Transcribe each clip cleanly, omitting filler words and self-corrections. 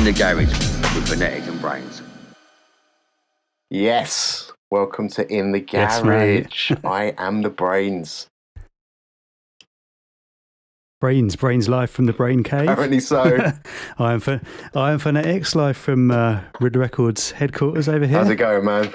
In the Garage with Phonetix and BrainZ. Yes, welcome to In the Garage. Yes, I am the BrainZ. BrainZ live from the Brain Cave. Apparently so. I am Phonetix, live from Rid Records headquarters over here. How's it going, man?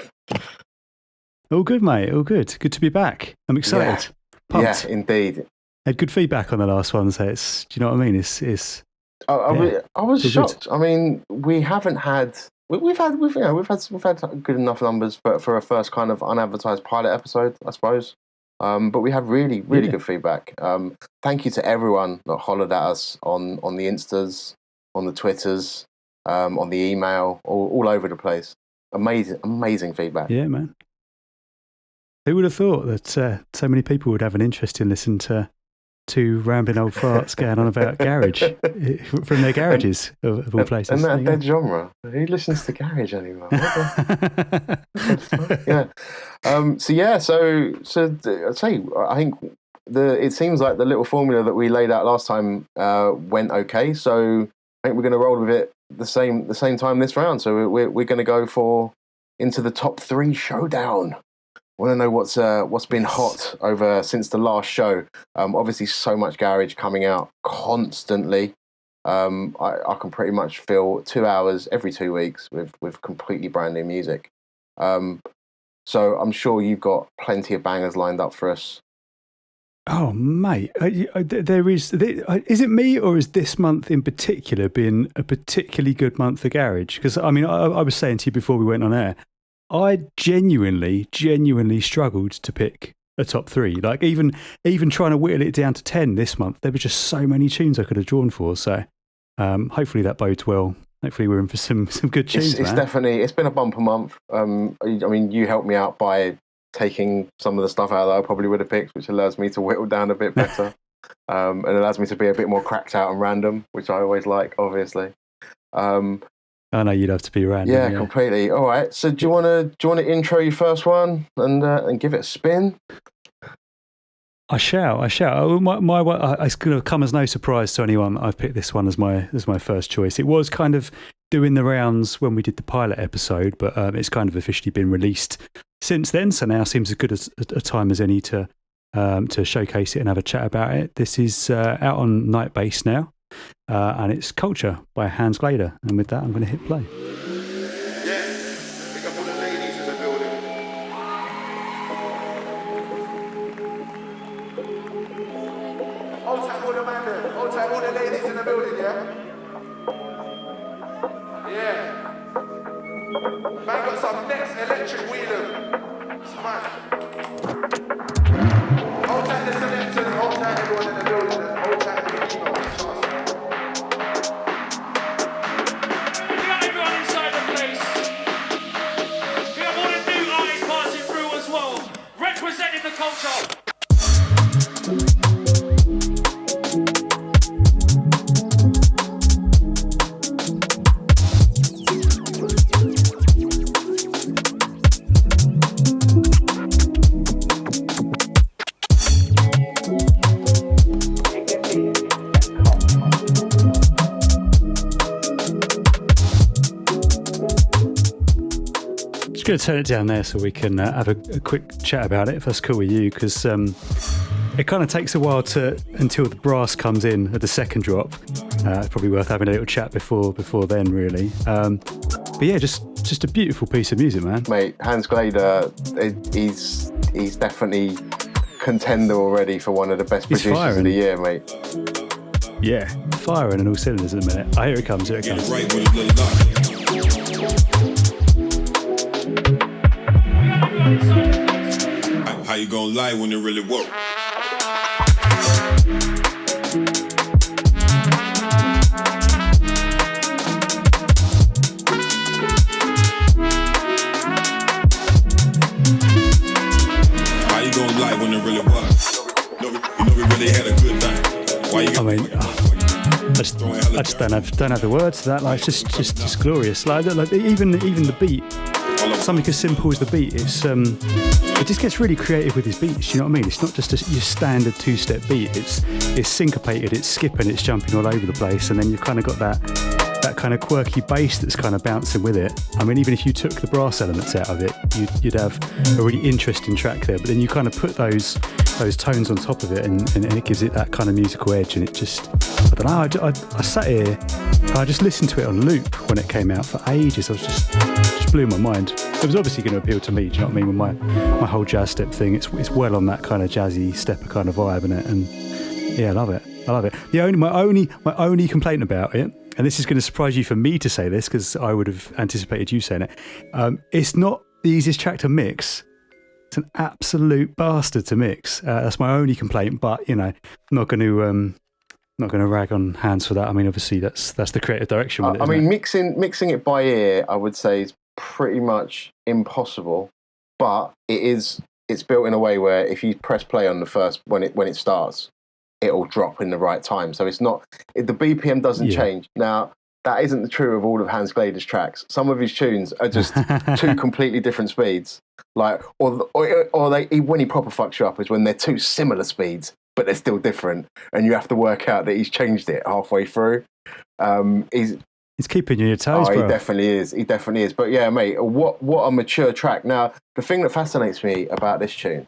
All good, mate. All good. Good to be back. I'm excited. Pumped. Yeah, indeed. Had good feedback on the last one, so it's. Do you know what I mean? It's. I was shocked. Good. I mean, we haven't had. We've had good enough numbers for a first kind of unadvertised pilot episode, I suppose. But we had really good feedback. Thank you to everyone that hollered at us on the Instas, on the Twitters, on the email, all over the place. Amazing feedback. Yeah, man. Who would have thought that so many people would have an interest in listening to two rambling old farts going on about garage from their garages of all places. And that dead genre. Who listens to garage anymore? Yeah. So I'd say I think it seems like the little formula that we laid out last time went okay. So I think we're going to roll with it the same time this round. So we're going to go into the top 3 showdown. Want to know what's been hot over since the last show? Obviously, so much garage coming out constantly. I can pretty much fill 2 hours every 2 weeks with completely brand new music. So I'm sure you've got plenty of bangers lined up for us. Oh, mate, there is. Is it me, or is this month in particular been a particularly good month for garage? Because I mean, I was saying to you before we went on air, I genuinely struggled to pick a top 3. Like even trying to whittle it down to 10 this month, there were just so many tunes I could have drawn for. So hopefully that bodes well. Hopefully we're in for some good tunes. It's been a bumper month. I mean, you helped me out by taking some of the stuff out that I probably would have picked, which allows me to whittle down a bit better, and allows me to be a bit more cracked out and random, which I always like, obviously. I know you'd have to be random. Yeah, completely. All right. So do you want to intro your first one and give it a spin? I shall. It's going to come as no surprise to anyone. I've picked this one as my first choice. It was kind of doing the rounds when we did the pilot episode, but it's kind of officially been released since then. So now seems as good a time as any to showcase it and have a chat about it. This is out on Night Bass now. And it's Culture by Hans Glader. And with that, I'm going to hit play. Yeah, pick up all the ladies in the building. Hold tight, all the man there. Hold tight, all the ladies in the building, yeah? Yeah. Man got some next electric wheeler. Smash. Hold tight the selectors, hold tight everyone in the building, hold tight the people. Representing the culture. Going to turn it down there so we can have a quick chat about it, if that's cool with you, because it kind of takes a while until the brass comes in at the second drop. It's probably worth having a little chat before then, really. But yeah, just a beautiful piece of music, man. Mate, Hans Glader, he's definitely contender already for one of the best producers of the year, mate. Yeah, firing on all cylinders at the minute. Here it comes. How you gonna lie when it really work? How you gonna lie when it really work? You know we really had a good time. Why you? I mean, I just don't have the words to that. Like, it's just glorious. Like even the beat. Something as simple as the beat, it just gets really creative with his beats. You know what I mean? It's not just your standard 2-step beat. It's syncopated, it's skipping, it's jumping all over the place, and then you've kind of got that kind of quirky bass that's kind of bouncing with it. I mean, even if you took the brass elements out of it, you'd have a really interesting track there. But then you kind of put those tones on top of it, and it gives it that kind of musical edge. And it just, I don't know, I sat here, I just listened to it on loop when it came out for ages. I was just blew my mind. It was obviously going to appeal to me, do you know what I mean, with my whole jazz step thing. It's well on that kind of jazzy stepper kind of vibe in it, and yeah, I love it. My only complaint about it, and this is going to surprise you for me to say this because I would have anticipated you saying it, it's not the easiest track to mix. It's an absolute bastard to mix. That's my only complaint, but you know, I'm not going to rag on Hans for that. I mean, obviously that's the creative direction with it. I mean, mixing it by ear, I would say, is pretty much impossible. But it's built in a way where if you press play on the first when it starts, it'll drop in the right time. So it's not the BPM doesn't change. Now that isn't true of all of Hans Glader's tracks. Some of his tunes are just two completely different speeds. Like or they when he proper fucks you up is when they're two similar speeds, but they're still different, and you have to work out that he's changed it halfway through. He's keeping you on your toes, bro. He definitely is. But yeah, mate, what a mature track. Now, the thing that fascinates me about this tune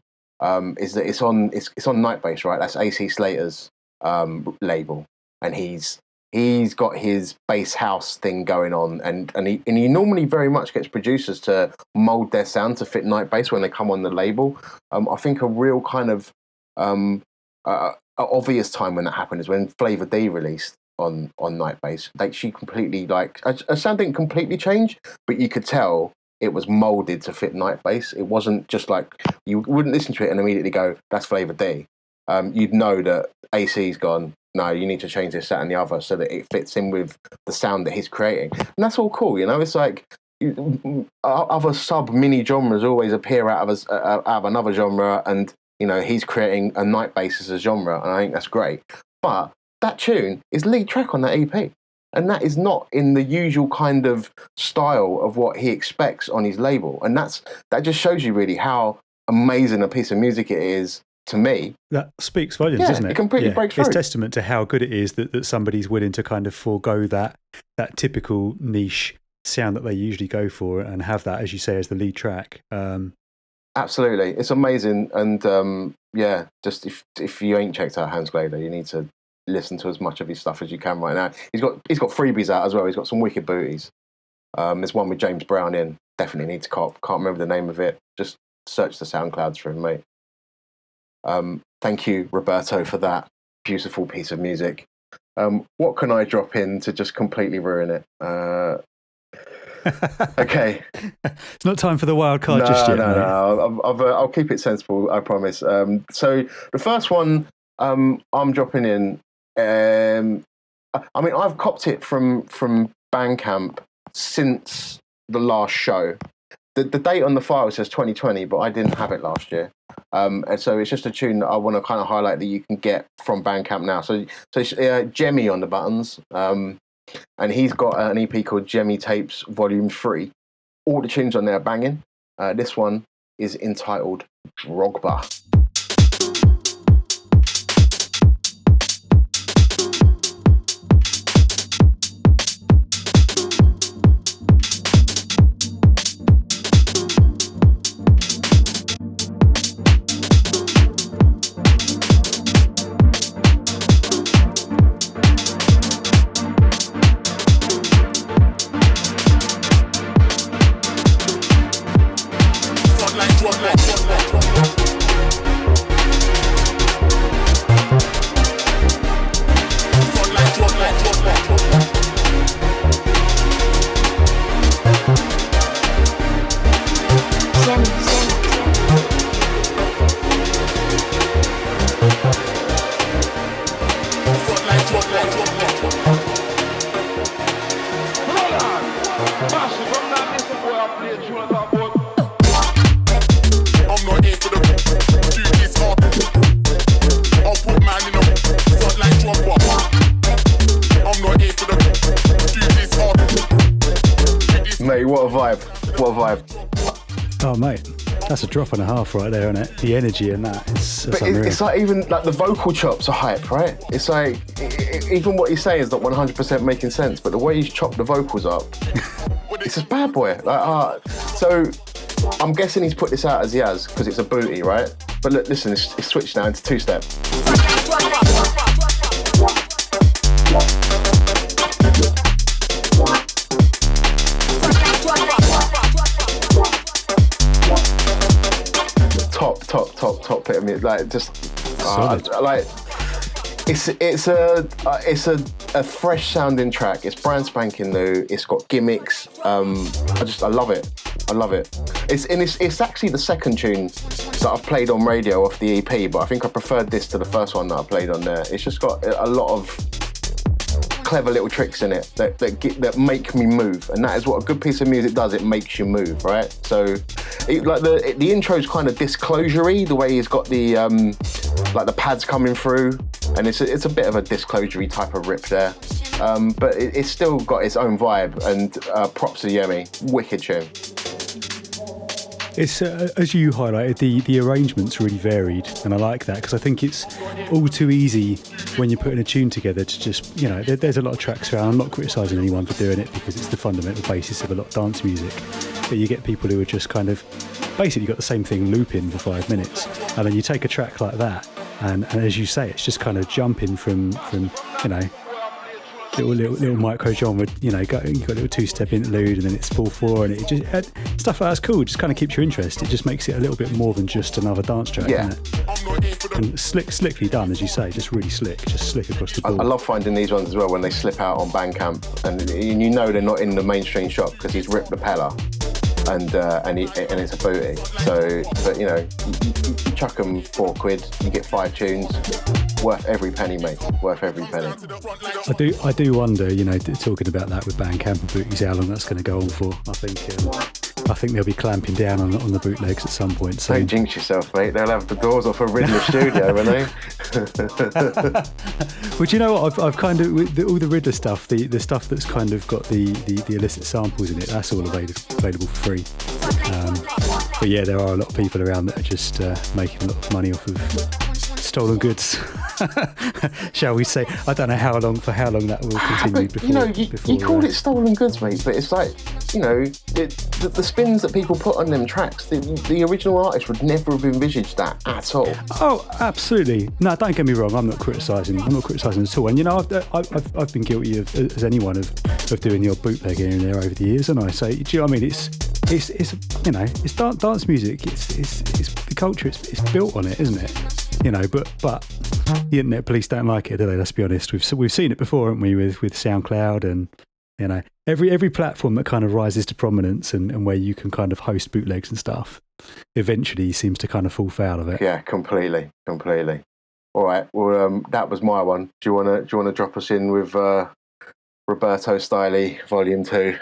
is that it's on Nightbase, right? That's AC Slater's label, and he's got his bass house thing going on, and he normally very much gets producers to mold their sound to fit Nightbase when they come on the label. I think a real kind of obvious time when that happened is when Flavor D released on Nightbase. Like, she completely, like, her sound didn't completely change, but you could tell it was molded to fit Nightbase. It wasn't just like, you wouldn't listen to it and immediately go, that's Flavor D. You'd know that AC's gone, no, you need to change this, that and the other so that it fits in with the sound that he's creating. And that's all cool, you know? It's like other sub-mini genres always appear out of another genre, and, you know, he's creating a Nightbase as a genre, and I think that's great. But that tune is lead track on that EP. And that is not in the usual kind of style of what he expects on his label. And that just shows you really how amazing a piece of music it is to me. That speaks volumes, doesn't it? It completely breaks through. It's testament to how good it is that somebody's willing to kind of forego that typical niche sound that they usually go for and have that, as you say, as the lead track. Absolutely. It's amazing. And just if you ain't checked out Hans Glader, you need to listen to as much of his stuff as you can right now. He's got freebies out as well. He's got some wicked booties. There's one with James Brown in. Definitely need to cop. Can't remember the name of it. Just search the SoundClouds for him, mate. Thank you, Roberto, for that beautiful piece of music. What can I drop in to just completely ruin it? Okay. It's not time for the wild card just yet. No. I'll keep it sensible, I promise. So the first one I'm dropping in, I mean, I've copped it from Bandcamp since the last show. The date on the file says 2020, but I didn't have it last year. And so it's just a tune that I want to kind of highlight that you can get from Bandcamp now. So it's Gemi on the buttons. And he's got an EP called Gemi Tapes Volume 3. All the tunes on there are banging. This one is entitled Drogba. Oh, mate. That's a drop and a half right there, isn't it? The energy in that is But it's like even like the vocal chops are hype, right? It's like even what he's saying is not 100% making sense, but the way he's chopped the vocals up, it's a bad boy. Like, so I'm guessing he's put this out as he has because it's a booty, right? But look, listen, it's switched now into two-step. Top bit of music, like just like it's a fresh sounding track. It's brand spanking new. It's got gimmicks. I love it. It's actually the second tune that I've played on radio off the EP, but I think I preferred this to the first one that I played on there. It's just got a lot of clever little tricks in it that make me move, and that is what a good piece of music does. It makes you move, right? So like the intro's kind of disclosure-y, the way he's got the like the pads coming through, and it's a bit of a disclosure-y type of rip there, but it's still got its own vibe, and props to Gemi. Wicked tune. It's as you highlighted, the arrangement's really varied, and I like that because I think it's all too easy when you're putting a tune together to just, you know, there's a lot of tracks around. I'm not criticising anyone for doing it because it's the fundamental basis of a lot of dance music, but you get people who are just kind of basically got the same thing looping for 5 minutes, and then you take a track like that, and as you say, it's just kind of jumping from you know, little micro genre, you know, you've got a little two-step interlude and then it's 4/4, and it just stuff like that's cool. It just kind of keeps your interest. It just makes it a little bit more than just another dance track, yeah. Isn't it? And slickly done, as you say, just really slick across the board. I love finding these ones as well when they slip out on Bandcamp, and you know they're not in the mainstream shop because he's ripped the Pella, and it's a booty. So, but you know, you chuck them £4, you get 5 tunes. Worth every penny, mate. Worth every penny. I do wonder, you know, talking about that with Bandcamp and booties, how long that's going to go on for. I think they'll be clamping down on the bootlegs at some point. So don't jinx yourself, mate. They'll have the doors off a Riddler studio, won't they? Well, do you know what? I've kind of all the Riddler stuff, the stuff that's kind of got the illicit samples in it. That's all available for free. But yeah, there are a lot of people around that are just making a lot of money off of stolen goods, shall we say? I don't know how long that will continue. But, you know, you called it stolen goods, mate, but it's like, you know, the spins that people put on them tracks, the original artist would never have envisaged that at all. Oh, absolutely. No, don't get me wrong. I'm not criticising at all. And you know, I've been guilty of, as anyone, of doing the odd bootleg here and there over the years. And I say, do you know what I mean? It's you know, it's dance music. It's the culture. It's built on it, isn't it? You know, but the internet police don't like it, do they? Let's be honest. We've seen it before, haven't we, with SoundCloud, and you know, every platform that kind of rises to prominence and where you can kind of host bootlegs and stuff, eventually seems to kind of fall foul of it. Yeah, completely. All right, well, that was my one. Do you wanna drop us in with Roberto Stiley Volume 2?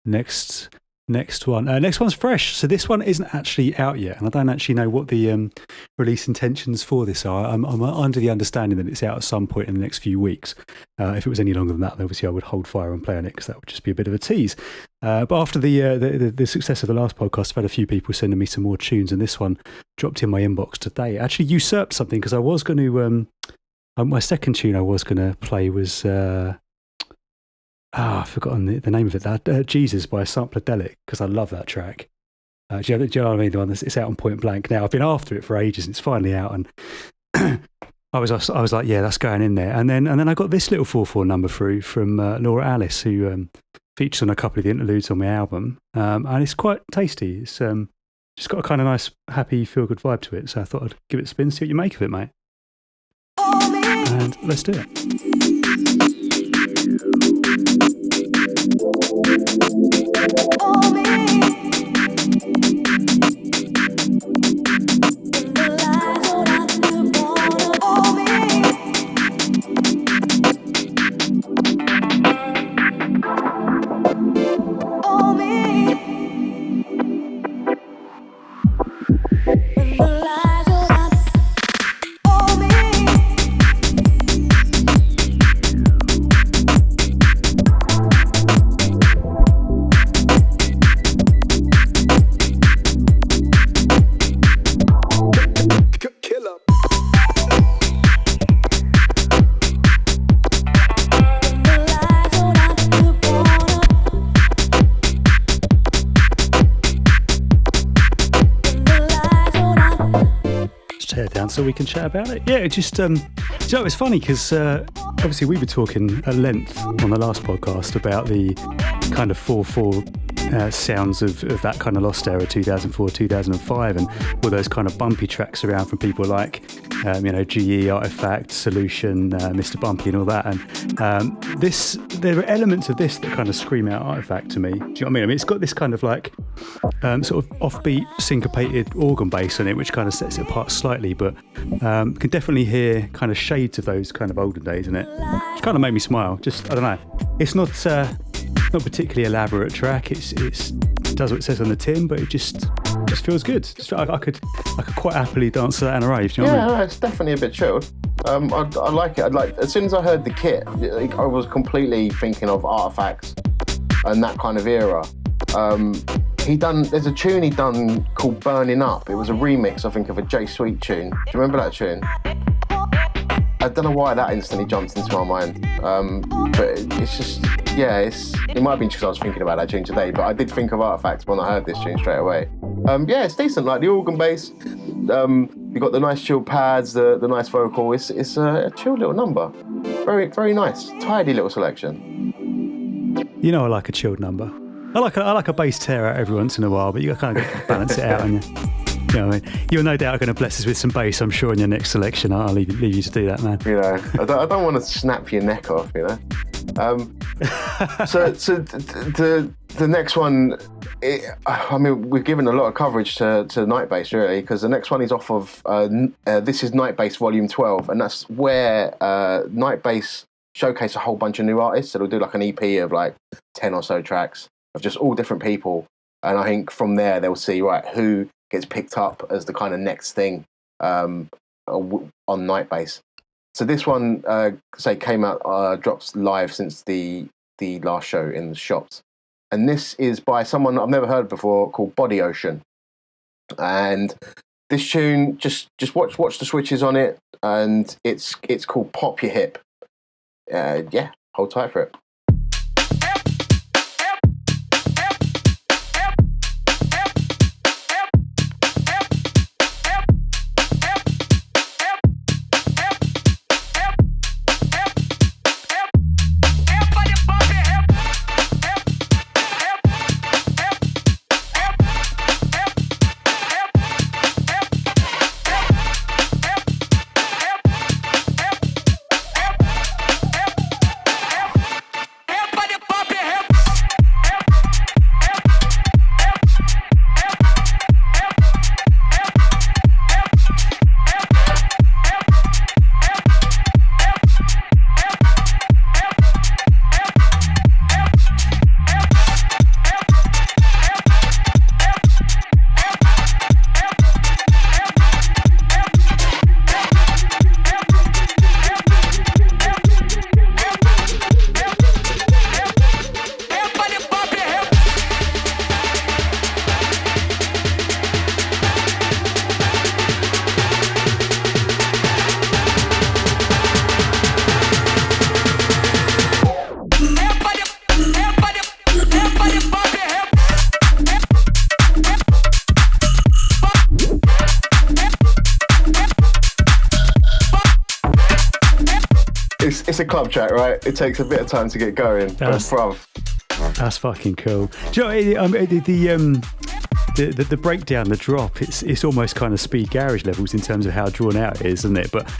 Next one. Next one's fresh. So this one isn't actually out yet, and I don't actually know what the release intentions for this are. I'm under the understanding that it's out at some point in the next few weeks. If it was any longer than that, obviously I would hold fire and play on it because that would just be a bit of a tease. But after the success of the last podcast, I've had a few people sending me some more tunes, and this one dropped in my inbox today. It actually usurped something because I was going to... my second tune I was going to play was... I've forgotten the name of it. Jesus by Sampledelic, because I love that track. Do you know what I mean? The one it's out on Point Blank now. I've been after it for ages, and it's finally out. And I was like, yeah, that's going in there. And then I got this little 4/4 number through from Laura Alice, who features on a couple of the interludes on my album, and it's quite tasty. It's just got a kind of nice, happy, feel good vibe to it. So I thought I'd give it a spin, see what you make of it, mate. And let's do it. so we can chat about it. Yeah, it just it's funny because obviously we were talking at length on the last podcast about the kind of 4/4 sounds of that kind of lost era, 2004, 2005, and all those kind of bumpy tracks around from people like GE, Artifact, Solution, Mr. Bumpy, and all that. And there are elements of this that kind of scream out Artifact to me. Do you know what I mean? It's got this kind of like sort of offbeat, syncopated organ bass on it, which kind of sets it apart slightly, but can definitely hear kind of shades of those kind of olden days in it. Which kind of made me smile. Just, I don't know. It's not particularly elaborate track. It does what it says on the tin, but it just feels good. I could quite happily dance to that in a rave. Do you know what I mean? No, it's definitely a bit chilled. I like it. As soon as I heard the kit, I was completely thinking of Artifacts and that kind of era. There's a tune he done called Burning Up. It was a remix, I think, of a J Sweet tune. Do you remember that tune? I don't know why that instantly jumped into my mind. But it's just, it might have been because I was thinking about that tune today, but I did think of Artifacts when I heard this tune straight away. It's decent, like the organ bass. You've got the nice chill pads, the nice vocal. It's a chill little number. Very, very nice. Tidy little selection. You know I like a chilled number. I like a bass tear out every once in a while, but you kind of got to balance it out, and you know what I mean? You're no doubt going to bless us with some bass, I'm sure, in your next selection. I'll leave you to do that, man. You know, I don't want to snap your neck off, you know. So the next one, we've given a lot of coverage to Night Bass, really, because the next one is off of this is Night Bass Volume 12, and that's where Night Bass showcase a whole bunch of new artists. So they'll do like an EP of like 10 or so tracks of just all different people, and I think from there they'll see who gets picked up as the kind of next thing on Night Bass. So this one, came out, drops live since the last show in the shops. And this is by someone I've never heard before called Body Ocean. And this tune, just watch the switches on it, and it's called Pop Your Hip. Hold tight for it. It's a club track, right? It takes a bit of time to get going. That's fucking cool. Do you know, the breakdown, the drop, it's almost kind of speed garage levels in terms of how drawn out it is, isn't it? But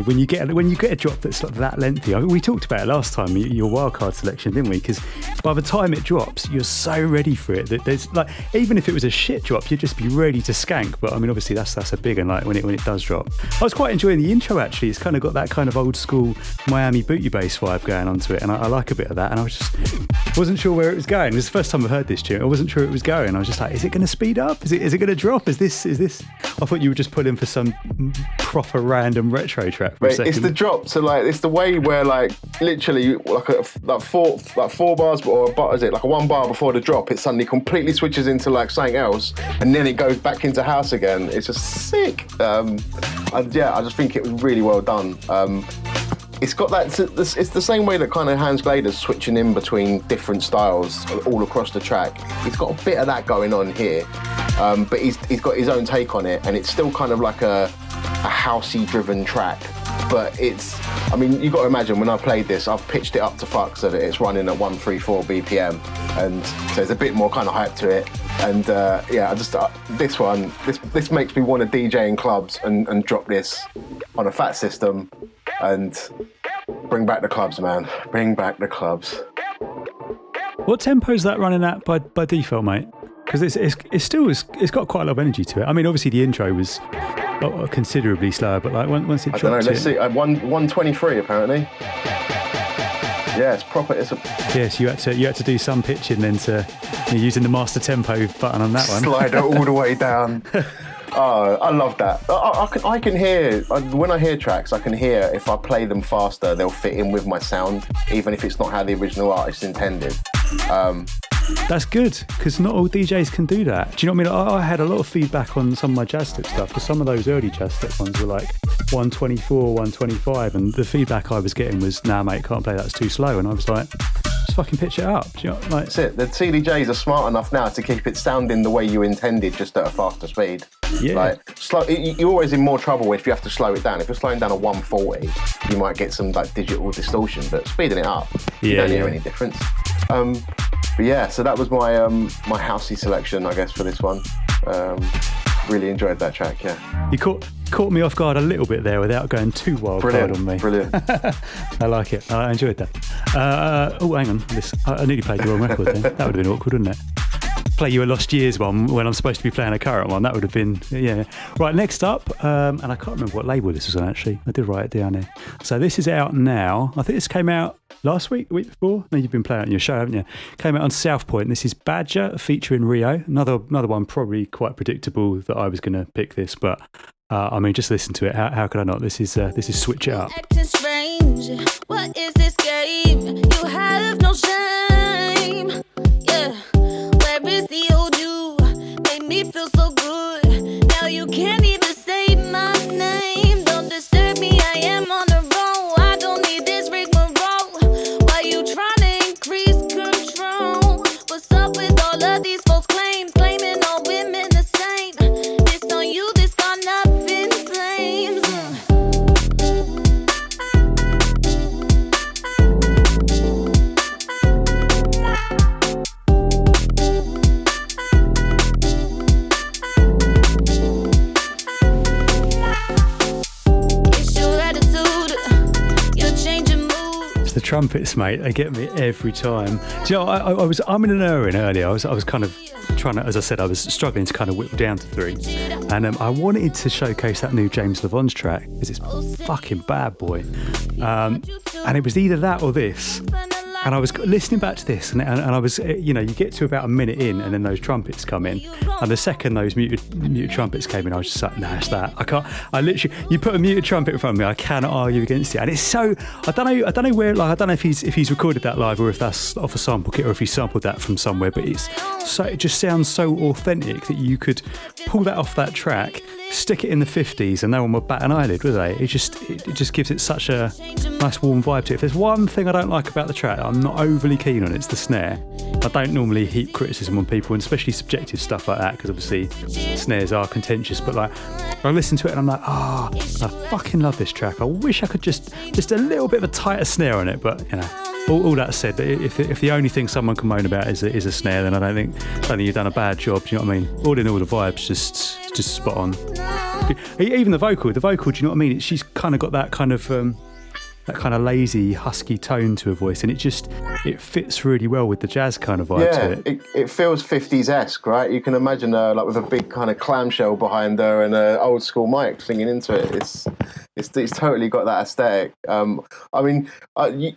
when you get a drop that's like that lengthy, we talked about it last time, your wildcard selection, didn't we? Because by the time it drops, you're so ready for it that there's like, even if it was a shit drop, you'd just be ready to skank. But I mean, obviously that's a big one. Like when it does drop, I was quite enjoying the intro. Actually, it's kind of got that kind of old school Miami booty bass vibe going onto it, and I like a bit of that. And I wasn't sure where it was going. It was the first time I heard this tune. I wasn't sure it was going. I was just like, is it going to speed up? Is it going to drop? Is this? I thought you were just pulling for some proper random retro track for a second. It's the drop. So like, it's the way where like literally like four bars or is it like a 1 bar before the drop? It suddenly completely switches into like something else, and then it goes back into house again. It's just sick. I just think it was really well done. It's got that. It's the same way that kind of Hans Glader's switching in between different styles all across the track. He's got a bit of that going on here, but he's got his own take on it, and it's still kind of like a housey driven track, but I mean, you got to imagine when I played this, I've pitched it up to fuck so that it's running at 134 BPM, and so there's a bit more kind of hype to it. And I just this makes me want to DJ in clubs and drop this on a fat system and bring back the clubs, man. Bring back the clubs. What tempo is that running at by default, mate? Because it's got quite a lot of energy to it. I mean, obviously the intro was considerably slower, but like once it dropped, I don't know. Let's see. 123 apparently. Yeah, it's proper. Yes, you had to do some pitching then you're using the master tempo button on that one. Slide it all the way down. Oh, I love that. I can hear, when I hear tracks, I can hear if I play them faster, they'll fit in with my sound, even if it's not how the original artist intended. That's good, because not all DJs can do that. Do you know what I mean? I had a lot of feedback on some of my jazz step stuff, because some of those early jazz step ones were like 124, 125, and the feedback I was getting was, nah, mate, can't play, that's too slow. And I was like, just fucking pitch it up. Do you know, like, that's it. The CDJs are smart enough now to keep it sounding the way you intended, just at a faster speed. Yeah. Like, you're always in more trouble if you have to slow it down. If you're slowing down at 140, you might get some like digital distortion, but speeding it up, you don't hear any difference. But yeah, so that was my my housey selection, I guess, for this one. Really enjoyed that track, yeah. You caught me off guard a little bit there without going too wild card on me. Brilliant. I like it. I enjoyed that. Oh, hang on. I nearly played the wrong record then. That would have been awkward, wouldn't it? Play you a Lost Years one when I'm supposed to be playing a current one. That would have been, yeah. Right, next up, and I can't remember what label this was on actually. I did write it down here. So this is out now. I think this came out last week, the week before. No, you've been playing it on your show, haven't you? Came out on South Point. This is Badger featuring Rio. Another one probably quite predictable that I was going to pick this, but I mean, just listen to it. How could I not? This is Switch It Up. Acting strange. What is this game? You have no shame. Yeah. Where is the old you? Made me feel so good. Now you can't even say my name. Don't disturb me. I am on the roll. I don't need this rigmarole. Why you trying to increase control? What's up with all of these false claims? Claiming all women the same. This on you, this gone up in flames. The trumpets, mate, they get me every time. Do you know, I was in an errand earlier. I was kind of trying to, as I said, I was struggling to kind of whip down to 3. And I wanted to showcase that new James Levon's track because it's fucking bad, boy. And it was either that or this. And I was listening back to this, and I was, you get to about a minute in, and then those trumpets come in. And the second those muted trumpets came in, I was just like, nah, it's that. You put a muted trumpet in front of me, I cannot argue against it. And it's so, I don't know where, like, I don't know if he's recorded that live or if that's off a sample kit or if he sampled that from somewhere, but it just sounds so authentic that you could pull that off that track, stick it in the 50s, and no one would bat an eyelid, would they? It just gives it such a nice warm vibe to it. If there's one thing I don't like about the track, I'm not overly keen on, it's the snare. I don't normally heap criticism on people, and especially subjective stuff like that, because obviously snares are contentious, but like, I listen to it and I'm like, I fucking love this track. I wish I could just a little bit of a tighter snare on it, but all that said, if the only thing someone can moan about is a snare, then I don't think you've done a bad job. Do you know what I mean? All in all, the vibe's just spot on. Even the vocal, do you know what I mean? She's kind of got that kind of lazy, husky tone to her voice, and it fits really well with the jazz kind of vibe to it. It feels 50s-esque, right? You can imagine her like with a big kind of clamshell behind her and an old school mic singing into it. It's totally got that aesthetic. I mean,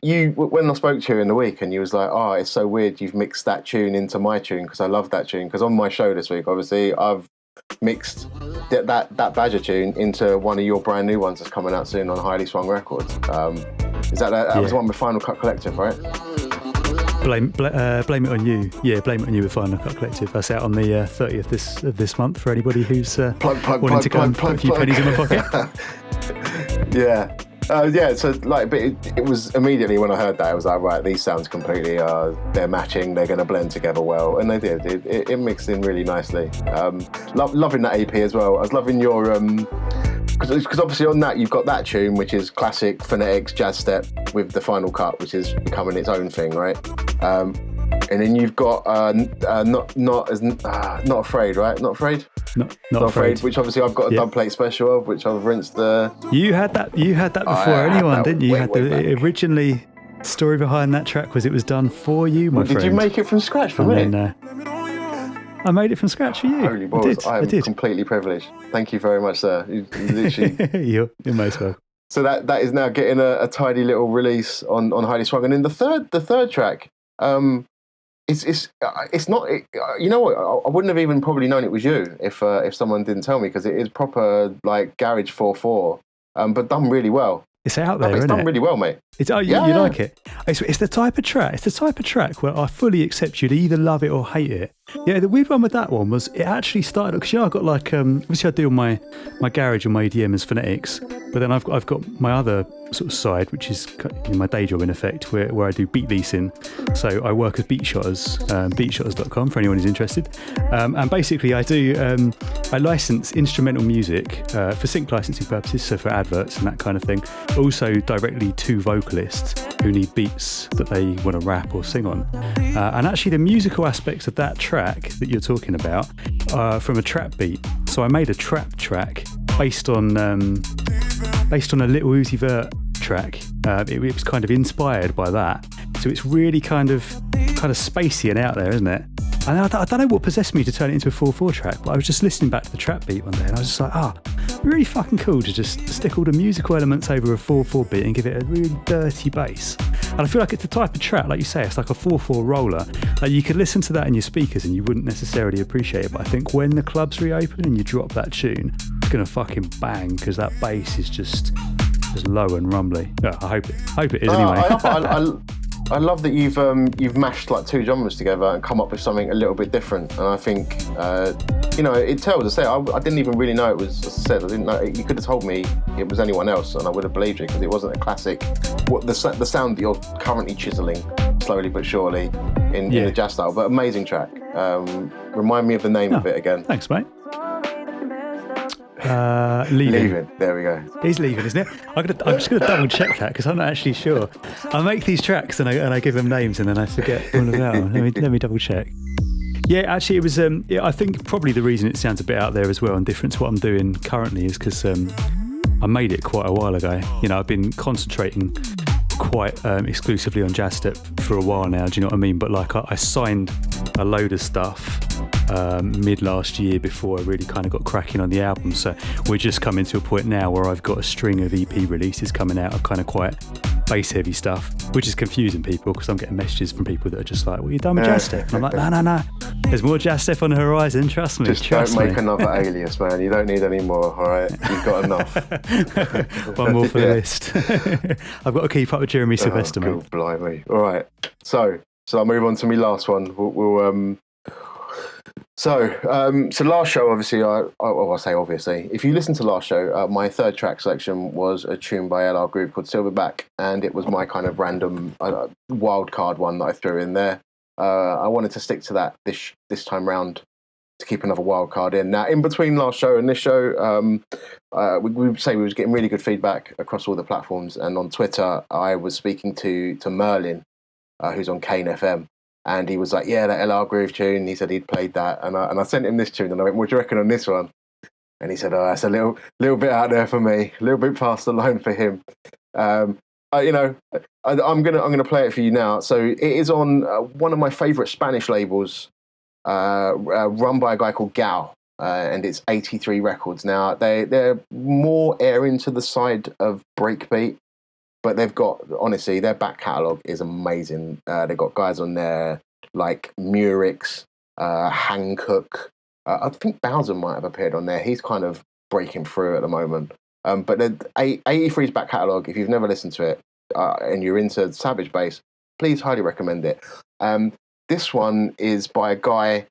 you when I spoke to you in the week, and you was like, "Oh, it's so weird you've mixed that tune into my tune," because I love that tune. Because on my show this week, obviously, I've mixed that Badger tune into one of your brand new ones that's coming out soon on Highly Swung Records. Is that was one with Final Cut Collective, right? Blame it on you. Yeah, blame it on you with Final Cut Collective. That's out on the 30th of this month for anybody who's wanting to go and put a few pennies in my pocket. Yeah. So like, but it was immediately when I heard that, I was like, right, these sounds completely they're matching, they're going to blend together well, and they did. It mixed in really nicely. Loving that EP as well. I was loving your because obviously on that you've got that tune, which is classic Phonetix jazz step with the final cut, which is becoming its own thing, right? And then you've got not afraid, right? Not afraid. Not afraid. Which obviously I've got a dub plate special of, which I've rinsed the. You had that before anyone, didn't you? Originally, the story behind that track was it was done for you, my friend. Did you make it from scratch for me? Then, I made it from scratch for you. Holy balls! I am completely privileged. Thank you very much, sir. You literally. You're most welcome. So that is now getting a tidy little release on Highly Swung, and then the third track. It's not. You know what? I wouldn't have even probably known it was you if someone didn't tell me, because it is proper like garage 4/4, but done really well. It's out there, it's isn't done it? really well, mate. You like it? It's the type of track. It's the type of track where I fully accept you to either love it or hate it. Yeah, the weird one with that one was it actually started because I got like obviously I do my garage and my EDM as Phonetix, but then I've got my other sort of side, which is my day job in effect, where I do beat leasing. So I work as beat shotters, beatshotters.com for anyone who's interested. And basically I do I license instrumental music for sync licensing purposes, so for adverts and that kind of thing. Also directly to vocalists who need beats that they want to rap or sing on. And actually the musical aspects of that track that you're talking about from a trap beat. So I made a trap track based on a Little Uzi Vert track. It was kind of inspired by that. So it's really kind of spacey and out there, isn't it? And I don't know what possessed me to turn it into a 4/4 track, but I was just listening back to the trap beat one day and I was just like, really fucking cool to just stick all the musical elements over a 4/4 beat and give it a really dirty bass. And I feel like it's the type of track, like you say, it's like a 4/4 roller. Like you could listen to that in your speakers and you wouldn't necessarily appreciate it, but I think when the clubs reopen and you drop that tune, it's going to fucking bang, because that bass is just low and rumbly. Yeah, I hope it is anyway. I love that you've mashed like two genres together and come up with something a little bit different. And I think it tells. I didn't even really know it was. As I said, I didn't know. You could have told me it was anyone else, and I would have believed you, because it wasn't a classic. What the sound that you're currently chiseling slowly but surely in the jazz style, but amazing track. Remind me of the name of it again. Thanks, mate. Leaving. There we go. He's leaving, isn't it? I'm just going to double check that, because I'm not actually sure. I make these tracks and I give them names and then I forget all of them. Let me double check. Yeah, actually, it was. I think probably the reason it sounds a bit out there as well and different to what I'm doing currently is because I made it quite a while ago. I've been concentrating quite exclusively on jazz step for a while now. Do you know what I mean? But like I signed a load of stuff mid last year before I really kind of got cracking on the album. So we're just coming to a point now where I've got a string of EP releases coming out of kind of quite bass heavy stuff, which is confusing people because I'm getting messages from people that are just like, well, you done with jazz step? And I'm like, no. There's more jazz step on the horizon, trust me. Just don't make another alias, man. You don't need any more, all right? You've got enough. One more for the list. I've got to keep up with Jeremy Sylvester, mate. God blimey. All right. So I'll move on to my last one. So last show, obviously, I say obviously, if you listen to last show, my third track selection was a tune by LR Groove called Silverback, and it was my kind of random wild card one that I threw in there. I wanted to stick to that this time round to keep another wild card in. Now, in between last show and this show, we would say we was getting really good feedback across all the platforms, and on Twitter, I was speaking to Merlin, who's on Kane FM. And he was like, yeah, that LR Groove tune. He said he'd played that. And I sent him this tune. And I went, what do you reckon on this one? And he said, oh, that's a little bit out there for me. A little bit past the line for him. I'm gonna play it for you now. So it is on one of my favourite Spanish labels, run by a guy called Gal. And it's 83 Records. Now, they're more airing to the side of breakbeat. But they've got, honestly, their back catalogue is amazing. They've got guys on there like Murix, Hancock. I think Bowser might have appeared on there. He's kind of breaking through at the moment. But 83's back catalogue, if you've never listened to it and you're into Savage Bass, please highly recommend it. This one is by a guy,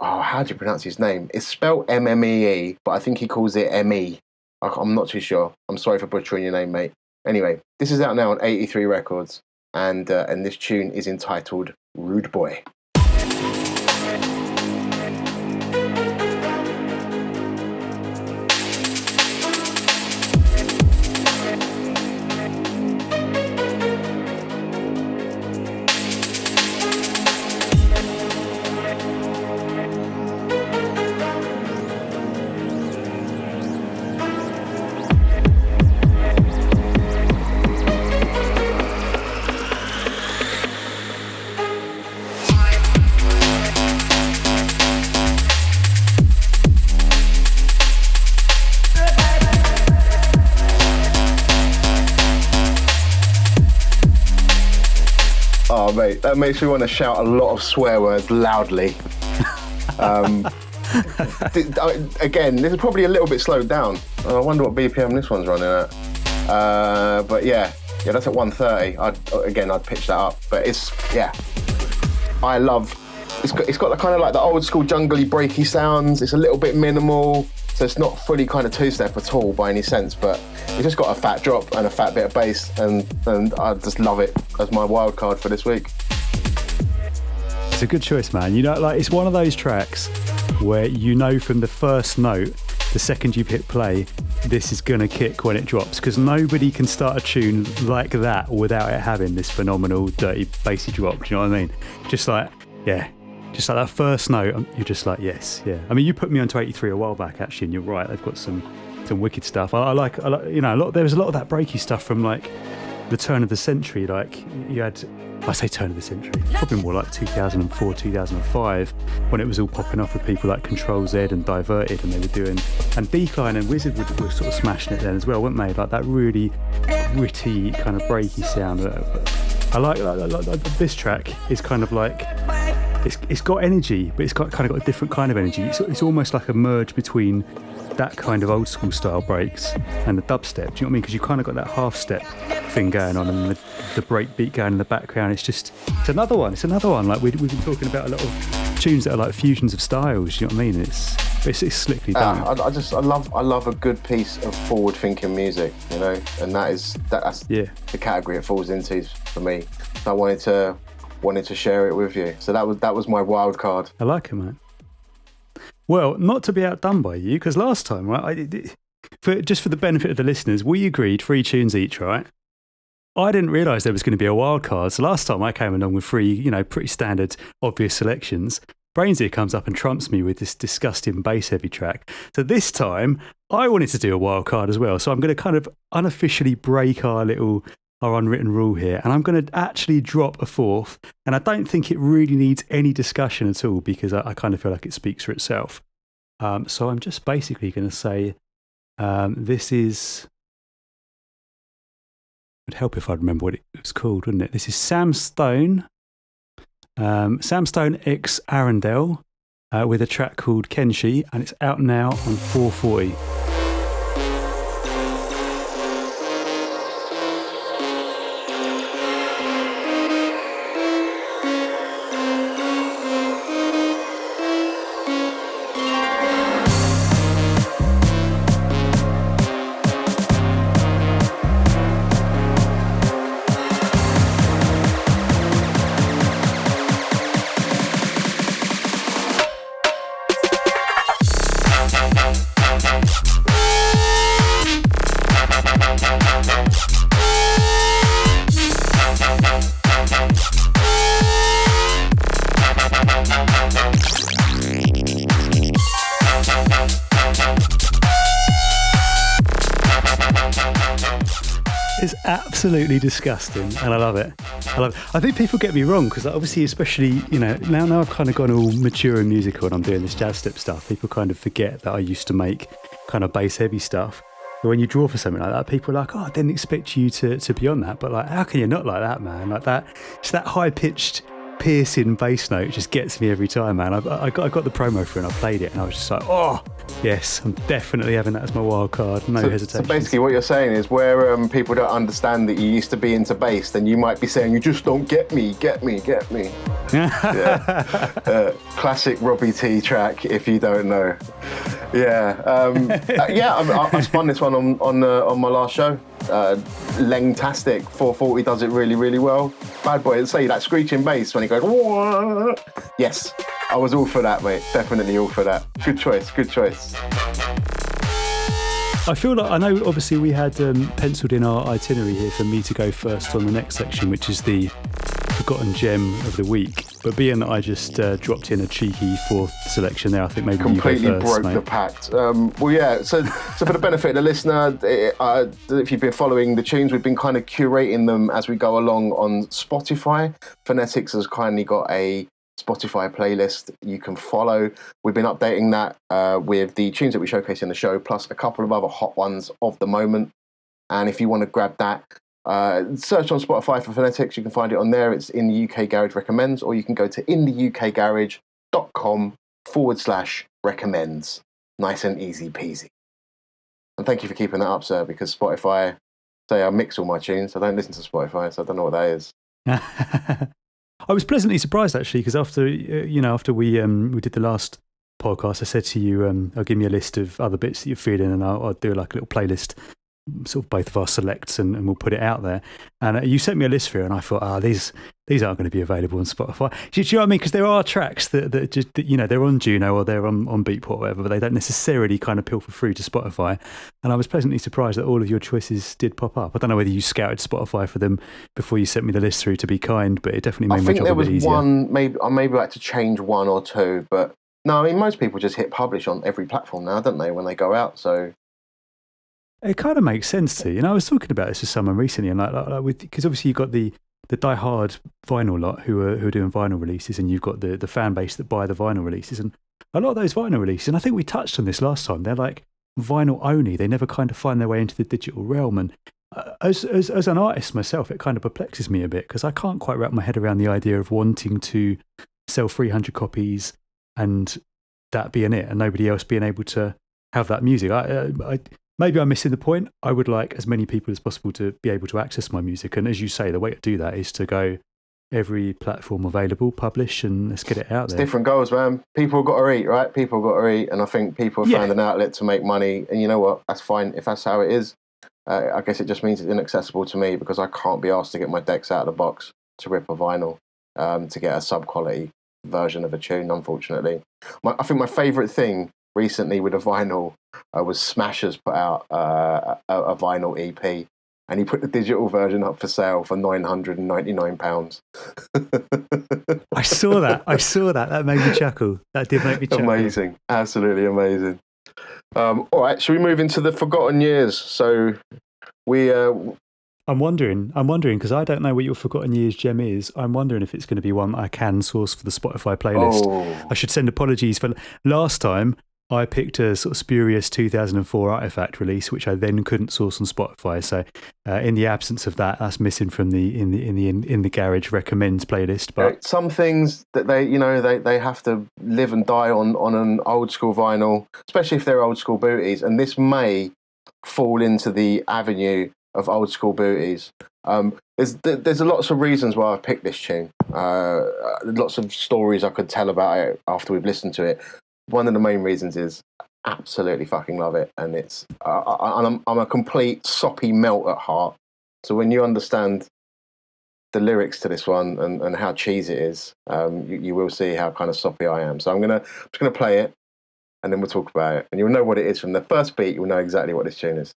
how do you pronounce his name? It's spelled MMEE, but I think he calls it ME. I'm not too sure. I'm sorry for butchering your name, mate. Anyway, this is out now on 83 Records, and this tune is entitled Rude Boy. Oh, mate, that makes me want to shout a lot of swear words loudly. Again, this is probably a little bit slowed down. I wonder what BPM this one's running at. But yeah, that's at 130. I'd pitch that up. But it's got the kind of like the old school jungly breaky sounds. It's a little bit minimal, so it's not fully kind of two-step at all by any sense, but it's just got a fat drop and a fat bit of bass, and I just love it as my wild card for this week. It's a good choice, man. You know, like, it's one of those tracks where you know from the first note, the second you've hit play, this is going to kick when it drops, because nobody can start a tune like that without it having this phenomenal, dirty, bassy drop. Do you know what I mean? Just like that first note, you're just like, yes, yeah. I mean, you put me onto 83 a while back, actually, and you're right. They've got some wicked stuff. I like, you know, there was a lot of that breaky stuff from like the turn of the century. Like you had, I say turn of the century, probably more like 2004, 2005, when it was all popping off with people like Control Z and Diverted, and they were doing, and Decline and Wizard were sort of smashing it then as well, weren't they? Like that really gritty kind of breaky sound. I like this track is kind of like, it's got energy, but it's got kind of got a different kind of energy. It's almost like a merge between that kind of old school style breaks and the dubstep. Do you know what I mean? Because you kind of got that half step thing going on, and the break beat going in the background. It's another one. Like we've been talking about a lot of tunes that are like fusions of styles. You know what I mean? It's slickly done. I love a good piece of forward thinking music, you know, and that's the category it falls into for me. So I wanted to share it with you. So that was my wild card. I like it, man. Well, not to be outdone by you, because last time, right, just for the benefit of the listeners, we agreed 3 tunes each, right? I didn't realise there was going to be a wild card, so last time I came along with 3, you know, pretty standard, obvious selections. BrainZ comes up and trumps me with this disgusting bass-heavy track. So this time, I wanted to do a wild card as well, so I'm going to kind of unofficially break our unwritten rule here, and I'm going to actually drop a 4th, and I don't think it really needs any discussion at all, because I kind of feel like it speaks for itself. So I'm just basically going to say this is... It would help if I'd remember what it was called, wouldn't it? This is Sam Stone X Arundel with a track called Kenshi, and it's out now on 440. It's absolutely disgusting, and I love it. I think people get me wrong, because obviously, especially, you know, now I've kind of gone all mature and musical and I'm doing this jazz step stuff, people kind of forget that I used to make kind of bass heavy stuff. But when you draw for something like that, people are like, oh, I didn't expect you to be on that. But like, how can you not like that, man? Like that, it's that high pitched, piercing bass note just gets me every time, man. I got the promo for it and I played it, and I was just like, oh yes, I'm definitely having that as my wild card. No hesitation. So basically what you're saying is, where people don't understand that you used to be into bass, then you might be saying, you just don't get me. Yeah. Classic Robbie T track, if you don't know. Yeah. I spun this one on my last show. Lengtastic 440 does it really, really well. Bad Boy, say that screeching bass when he goes, whoa. Yes, I was all for that, mate. Definitely all for that. Good choice. I feel like, I know obviously we had penciled in our itinerary here for me to go first on the next section, which is the Forgotten Gem of the Week. But being that I just dropped in a cheeky 4th selection there, I think maybe completely you go first, broke mate. the pact. So for the benefit of the listener, if you've been following the tunes, we've been kind of curating them as we go along on Spotify. Phonetix has kindly got a Spotify playlist you can follow. We've been updating that with the tunes that we showcase in the show, plus a couple of other hot ones of the moment. And if you want to grab that, Search on Spotify for Phonetix. You can find it on there. It's In the UK Garage Recommends, or you can go to intheukgarage.com/recommends. Nice and easy peasy. And thank you for keeping that up, sir, because Spotify say I mix all my tunes. I don't listen to Spotify, so I don't know what that is. I was pleasantly surprised actually, because after we did the last podcast, I said to you, I'll give me a list of other bits that you're feeling, and I'll do like a little playlist, sort of both of our selects, and we'll put it out there. And you sent me a list through, and I thought, these aren't going to be available on Spotify. Do you know what I mean? Because there are tracks that just, they're on Juno or they're on Beatport or whatever, but they don't necessarily kind of filter through to Spotify. And I was pleasantly surprised that all of your choices did pop up. I don't know whether you scouted Spotify for them before you sent me the list through, to be kind, but it definitely made my job a bit easier. I think there was one, maybe I had to change one or two, but no, I mean, most people just hit publish on every platform now, don't they, when they go out? So it kind of makes sense to you. I was talking about this with someone recently, and because obviously you've got the die-hard vinyl lot who are doing vinyl releases, and you've got the fan base that buy the vinyl releases, and a lot of those vinyl releases, and I think we touched on this last time, they're like vinyl only. They never kind of find their way into the digital realm, and as an artist myself, it kind of perplexes me a bit, because I can't quite wrap my head around the idea of wanting to sell 300 copies and that being it, and nobody else being able to have that music. Maybe I'm missing the point. I would like as many people as possible to be able to access my music. And as you say, the way to do that is to go every platform available, publish, and let's get it out there. It's different goals, man. People got to eat, right? People got to eat. And I think people have found an outlet to make money. And you know what? That's fine. If that's how it is, I guess it just means it's inaccessible to me, because I can't be asked to get my decks out of the box to rip a vinyl to get a sub-quality version of a tune, unfortunately. I think my favourite thing recently with a vinyl was Smashers put out a vinyl EP, and he put the digital version up for sale for £999. I saw that. That made me chuckle. That did make me chuckle. Amazing. Absolutely amazing. All right, shall we move into the forgotten years? So we... I'm wondering, because I don't know what your forgotten years gem is. I'm wondering if it's going to be one I can source for the Spotify playlist. I should send apologies for last time. I picked a sort of spurious 2004 artifact release, which I then couldn't source on Spotify. So, in the absence of that, that's missing from the in the garage recommends playlist. But some things that they have to live and die on an old school vinyl, especially if they're old school booties. And this may fall into the avenue of old school booties. There's lots of reasons why I've picked this tune. Lots of stories I could tell about it after we've listened to it. One of the main reasons is absolutely fucking love it, and it's I'm a complete soppy melt at heart. So when you understand the lyrics to this one and how cheesy it is, you will see how kind of soppy I am. So I'm just gonna play it, and then we'll talk about it, and you'll know what it is from the first beat. You'll know exactly what this tune is.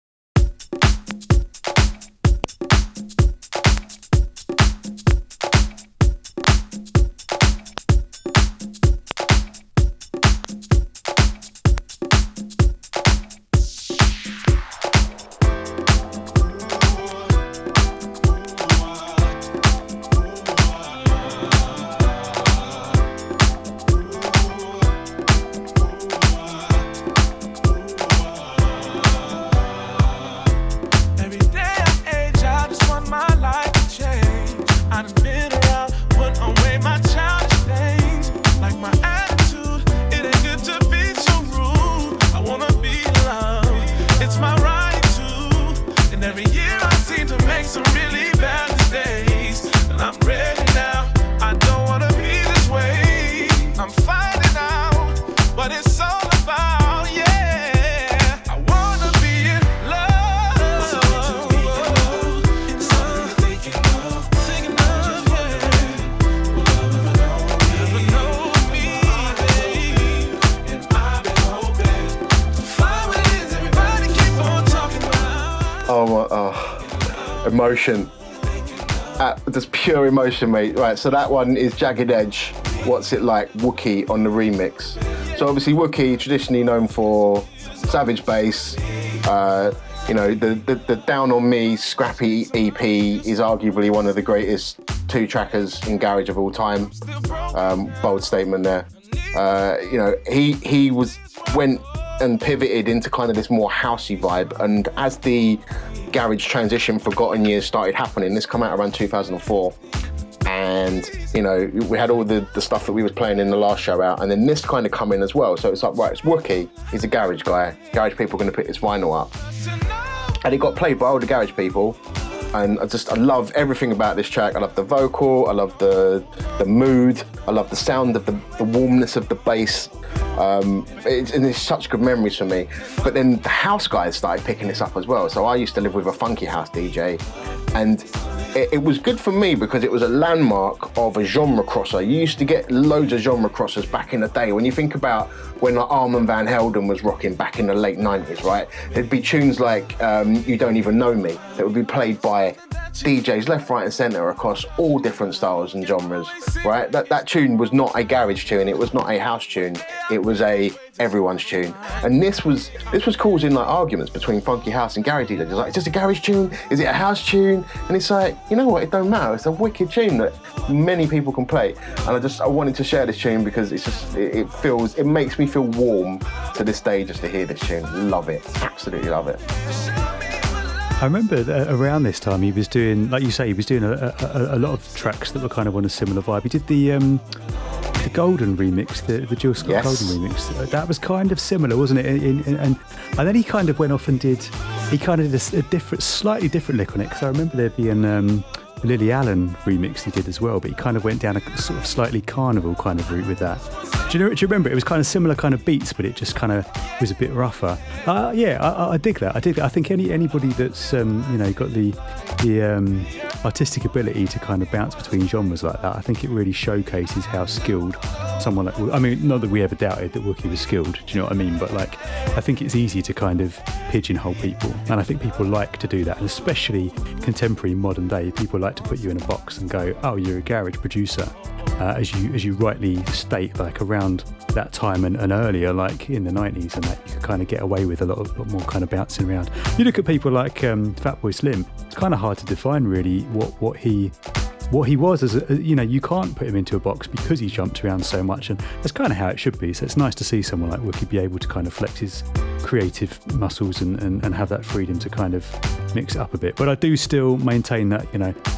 Emotion. Just pure emotion, mate. Right, so that one is Jagged Edge, What's It Like, Wookie on the remix. So obviously Wookie, traditionally known for savage bass, the Down On Me Scrappy EP is arguably one of the greatest two-trackers in garage of all time. Bold statement there. He went and pivoted into kind of this more housey vibe. And as the garage transition Forgotten Years started happening, this come out around 2004. And, you know, we had all the stuff that we was playing in the last show out, and then this kind of come in as well. So it's like, right, it's Wookie, he's a garage guy. Garage people are going to pick this vinyl up. And it got played by all the garage people. And I love everything about this track. I love the vocal, I love the mood, I love the sound of the warmness of the bass. And it's such good memories for me. But then the house guys started picking this up as well. So I used to live with a funky house DJ, and it was good for me because it was a landmark of a genre crosser. You used to get loads of genre crossers back in the day. When you think about when like Armand Van Helden was rocking back in the late 90s, right? There'd be tunes like You Don't Even Know Me that would be played by DJs left, right and centre across all different styles and genres, right? That tune was not a garage tune, it was not a house tune, it was a everyone's tune. And this was causing like arguments between funky house and garage DJs. It's like, is this a garage tune? Is it a house tune? And it's like, you know what, it don't matter. It's a wicked tune that many people can play. And I wanted to share this tune because it's just, it makes me feel warm to this day just to hear this tune. Love it, absolutely love it. I remember around this time he was doing, like you say, he was doing a lot of tracks that were kind of on a similar vibe. He did the Golden remix, the Jill Scott Yes. Golden remix. That was kind of similar, wasn't it? And then he kind of went off and did a different, slightly different lick on it. Because I remember there being the Lily Allen remix he did as well, but he kind of went down a sort of slightly carnival kind of route with that. Do you remember? It was kind of similar kind of beats, but it just kind of was a bit rougher. I dig that. I think anybody that's got the artistic ability to kind of bounce between genres like that, I think it really showcases how skilled someone like, I mean, not that we ever doubted that Wookie was skilled, do you know what I mean? But like, I think it's easy to kind of pigeonhole people, and I think people like to do that, and especially contemporary modern day, people like to put you in a box and go, oh, you're a garage producer. As you rightly state, like around that time and earlier, like in the 90s, and that you could kind of get away with a lot more kind of bouncing around. You look at people like Fatboy Slim, it's kind of hard to define really what he was as a, you can't put him into a box because he jumps around so much, and that's kind of how it should be. So it's nice to see someone like Wookie be able to kind of flex his creative muscles and have that freedom to kind of mix it up a bit. But I do still maintain that,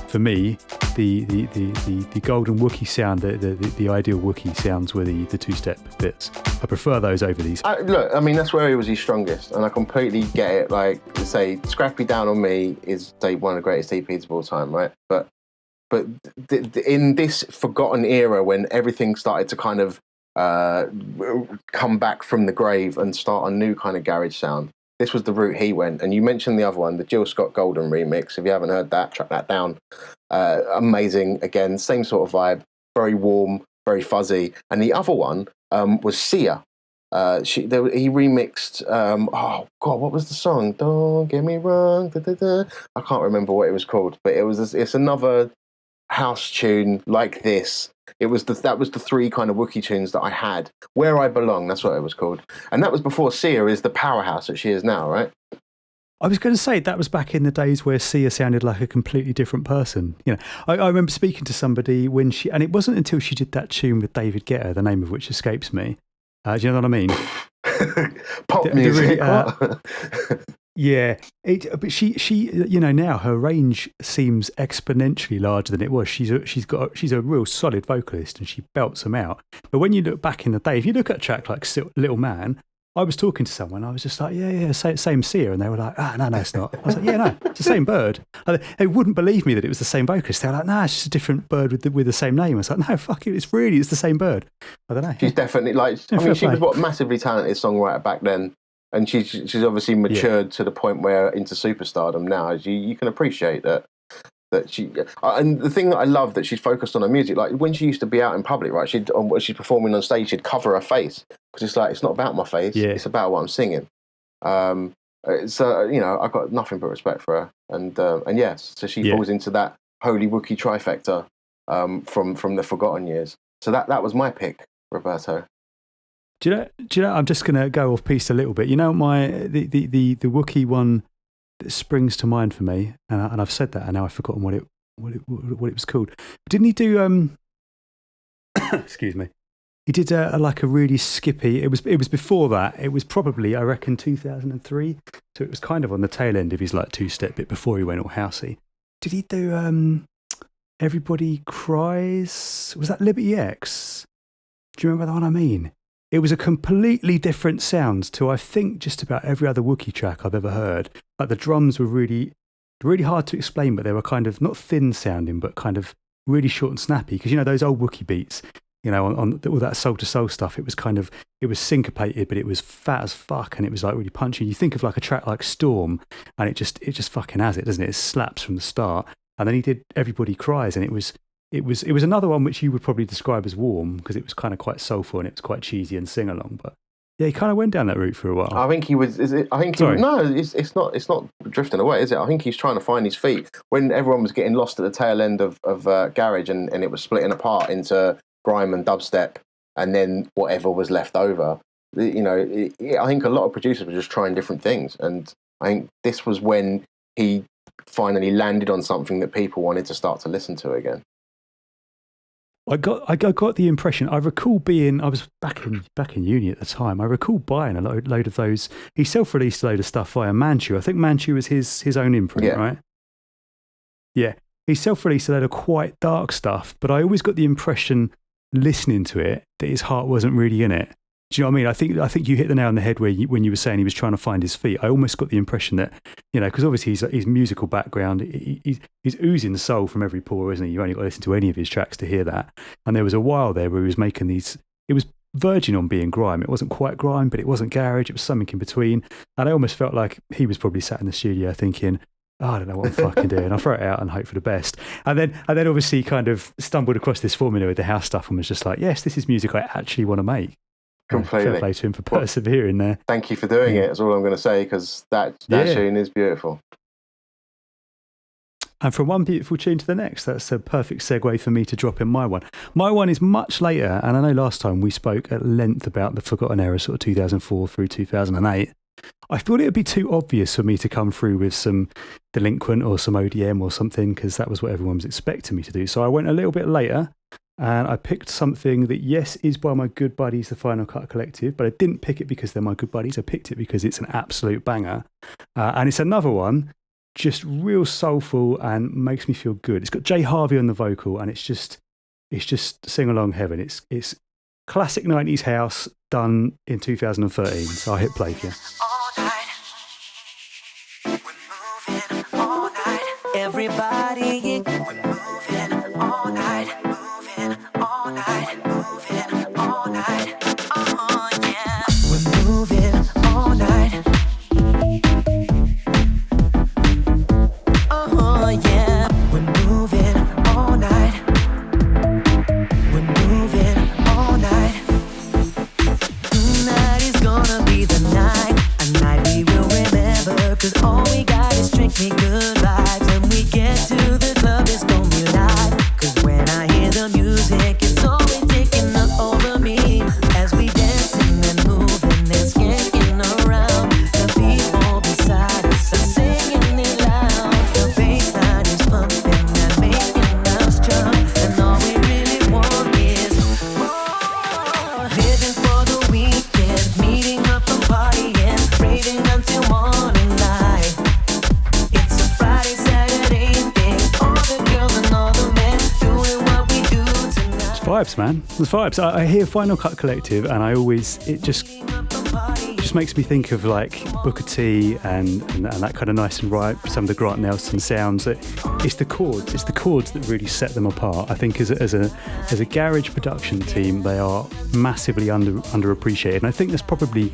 for me, the golden Wookie sound, the ideal Wookie sounds were the two-step bits. I prefer those over these. Look, I mean, that's where he was his strongest, and I completely get it. Like, say, Scrappy Down on Me is, say, one of the greatest EPs of all time, right? But in this forgotten era when everything started to kind of come back from the grave and start a new kind of garage sound, this was the route he went. And you mentioned the other one, the Jill Scott Golden remix. If you haven't heard that, track that down. Amazing. Again, same sort of vibe, very warm, very fuzzy. And the other one was Sia. He remixed, what was the song? Don't get me wrong. Da, da, da. I can't remember what it was called, but it's another house tune like this. That was the three kind of Wookie tunes that I had. Where I Belong, that's what it was called. And that was before Sia is the powerhouse that she is now, right? I was going to say that was back in the days where Sia sounded like a completely different person. I remember speaking to somebody when and it wasn't until she did that tune with David Guetta, the name of which escapes me. Do you know what I mean? Pop music. Yeah, but she now her range seems exponentially larger than it was. She's a real solid vocalist and she belts them out. But when you look back in the day, if you look at a track like Little Man, I was talking to someone, I was just like, yeah, same Sia, and they were like, no, it's not. I was like, yeah, no, it's the same bird. They wouldn't believe me that it was the same vocalist. They were like, it's just a different bird with the same name. I was like, no, fuck it, it's the same bird. I don't know. She's definitely she was massively talented songwriter back then. And she's obviously matured to the point where into superstardom now. You can appreciate that she. And the thing that I love that she's focused on her music. Like when she used to be out in public, right? When she's performing on stage, she'd cover her face because it's like it's not about my face. Yeah. It's about what I'm singing. So I got nothing but respect for her. And yes, so she falls into that holy Wookie trifecta from the Forgotten Years. So that was my pick, Roberto. Do you know? I'm just going to go off piste a little bit. The Wookie one that springs to mind for me, and I've said that, and now I've forgotten what it was called. Didn't he do? Excuse me. He did a really skippy. It was before that. It was probably, I reckon, 2003. So it was kind of on the tail end of his like 2-step bit before he went all housey. Did he do Everybody Cries? Was that Liberty X? Do you remember the one I mean? It was a completely different sound to, I think, just about every other Wookie track I've ever heard. Like the drums were really hard to explain, but they were kind of not thin sounding, but kind of really short and snappy. Because, you know, those old Wookie beats, you know, on all that soul to soul stuff, it was syncopated, but it was fat as fuck, and it was like really punchy. You think of like a track like Storm, and it just fucking has it, doesn't it? It slaps from the start. And then he did Everybody Cries, and it was another one which you would probably describe as warm, because it was kind of quite soulful and it was quite cheesy and sing along. But yeah, he kind of went down that route for a while. I think he was. It's not drifting away, is it? I think he's trying to find his feet. When everyone was getting lost at the tail end of garage, and it was splitting apart into grime and dubstep, and then whatever was left over. You know, I think a lot of producers were just trying different things, and I think this was when he finally landed on something that people wanted to start to listen to again. I got the impression. I recall I was back in uni at the time. I recall buying a load of those. He self-released a load of stuff via Manchu. I think Manchu was his own imprint, right? Yeah, he self-released a load of quite dark stuff, but I always got the impression, listening to it, that his heart wasn't really in it. Do you know what I mean? I think you hit the nail on the head when you were saying he was trying to find his feet. I almost got the impression that, you know, because obviously his musical background, he's oozing soul from every pore, isn't he? You only got to listen to any of his tracks to hear that. And there was a while there where he was making these. It was verging on being grime. It wasn't quite grime, but it wasn't garage. It was something in between. And I almost felt like he was probably sat in the studio thinking, oh, I don't know what I'm fucking doing. I'll throw it out and hope for the best. And then obviously kind of stumbled across this formula with the house stuff and was just like, yes, this is music I actually want to make. Completely. Fair play to him for persevering there. Thank you for doing it. That's all I'm going to say, because that tune is beautiful. And from one beautiful tune to the next, that's a perfect segue for me to drop in my one. My one is much later, and I know last time we spoke at length about the Forgotten Era, sort of 2004 through 2008. I thought it would be too obvious for me to come through with some Delinquent or some ODM or something, because that was what everyone was expecting me to do. So I went a little bit later. And I picked something that, yes, is by my good buddies, the Final Cut Collective, but I didn't pick it because they're my good buddies. I picked it because it's an absolute banger. And it's another one, just real soulful and makes me feel good. It's got Jay Harvey on the vocal, and it's just sing-along heaven. It's classic 90s house done in 2013. So I'll hit play for you. Everybody, we're moving all night. Man, the vibes. I hear Final Cut Collective, and it just makes me think of like Booker T and that kind of nice and ripe, some of the Grant Nelson sounds. It's the chords that really set them apart. I think as a garage production team, they are massively underappreciated, and I think that's probably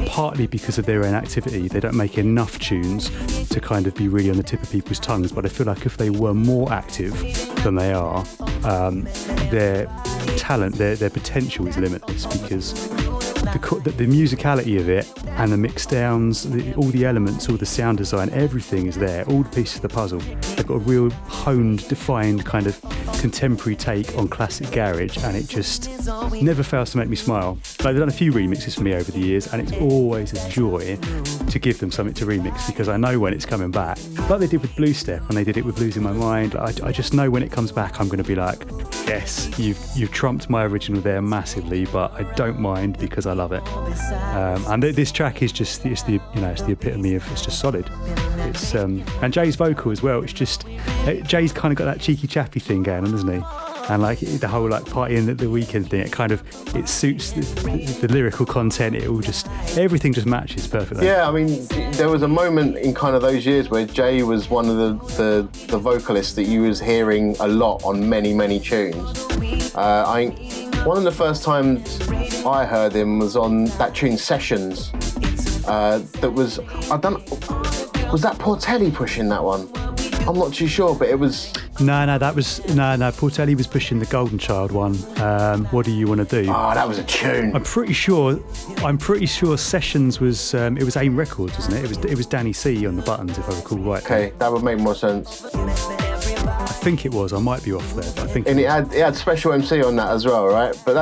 partly because of their own activity. They don't make enough tunes to kind of be really on the tip of people's tongues, but I feel like if they were more active than they are, their talent, their potential is limitless, because the musicality of it and the mix downs, all the elements, all the sound design, everything is there, all the pieces of the puzzle. They've got a real honed, defined kind of contemporary take on classic garage, and it just never fails to make me smile. Like, they've done a few remixes for me over the years, and it's always a joy to give them something to remix, because I know when it's coming back, like they did with Blue Step, and they did it with Losing My Mind. I just know when it comes back, I'm going to be like, yes, you've trumped my original there massively, but I don't mind because I love it. And this track is just it's the epitome of it's just solid. It's and Jay's vocal as well. It's just Jay's kind of got that cheeky chappy thing going on, doesn't he? And like the whole like partying at the weekend thing, it suits the lyrical content. It all just everything just matches perfectly. Yeah, I mean, there was a moment in kind of those years where Jay was one of the vocalists that you was hearing a lot on many tunes. One of the first times I heard him was on that tune Sessions. That was that Portelli pushing that one? I'm not too sure, but it was. No. Portelli was pushing the Golden Child one. What do you want to do? Oh, that was a tune. I'm pretty sure Sessions was it was AIM Records, wasn't it? It was Danny C on the buttons, if I recall right. Okay, that would make more sense. I think it was. I might be off there, but I think. And it had Special MC on that as well, right? But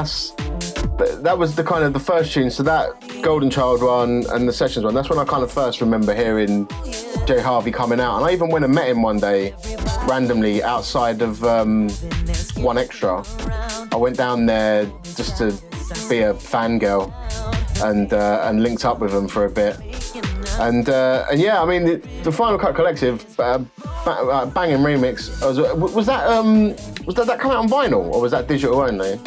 that was the kind of the first tune. So that Golden Child one and the Sessions one. That's when I kind of first remember hearing Jay Harvey coming out. And I even went and met him one day, randomly outside of One Extra. I went down there just to be a fangirl and linked up with him for a bit. And yeah, I mean the Final Cut Collective banging remix. Was that come out on vinyl or was that digital only?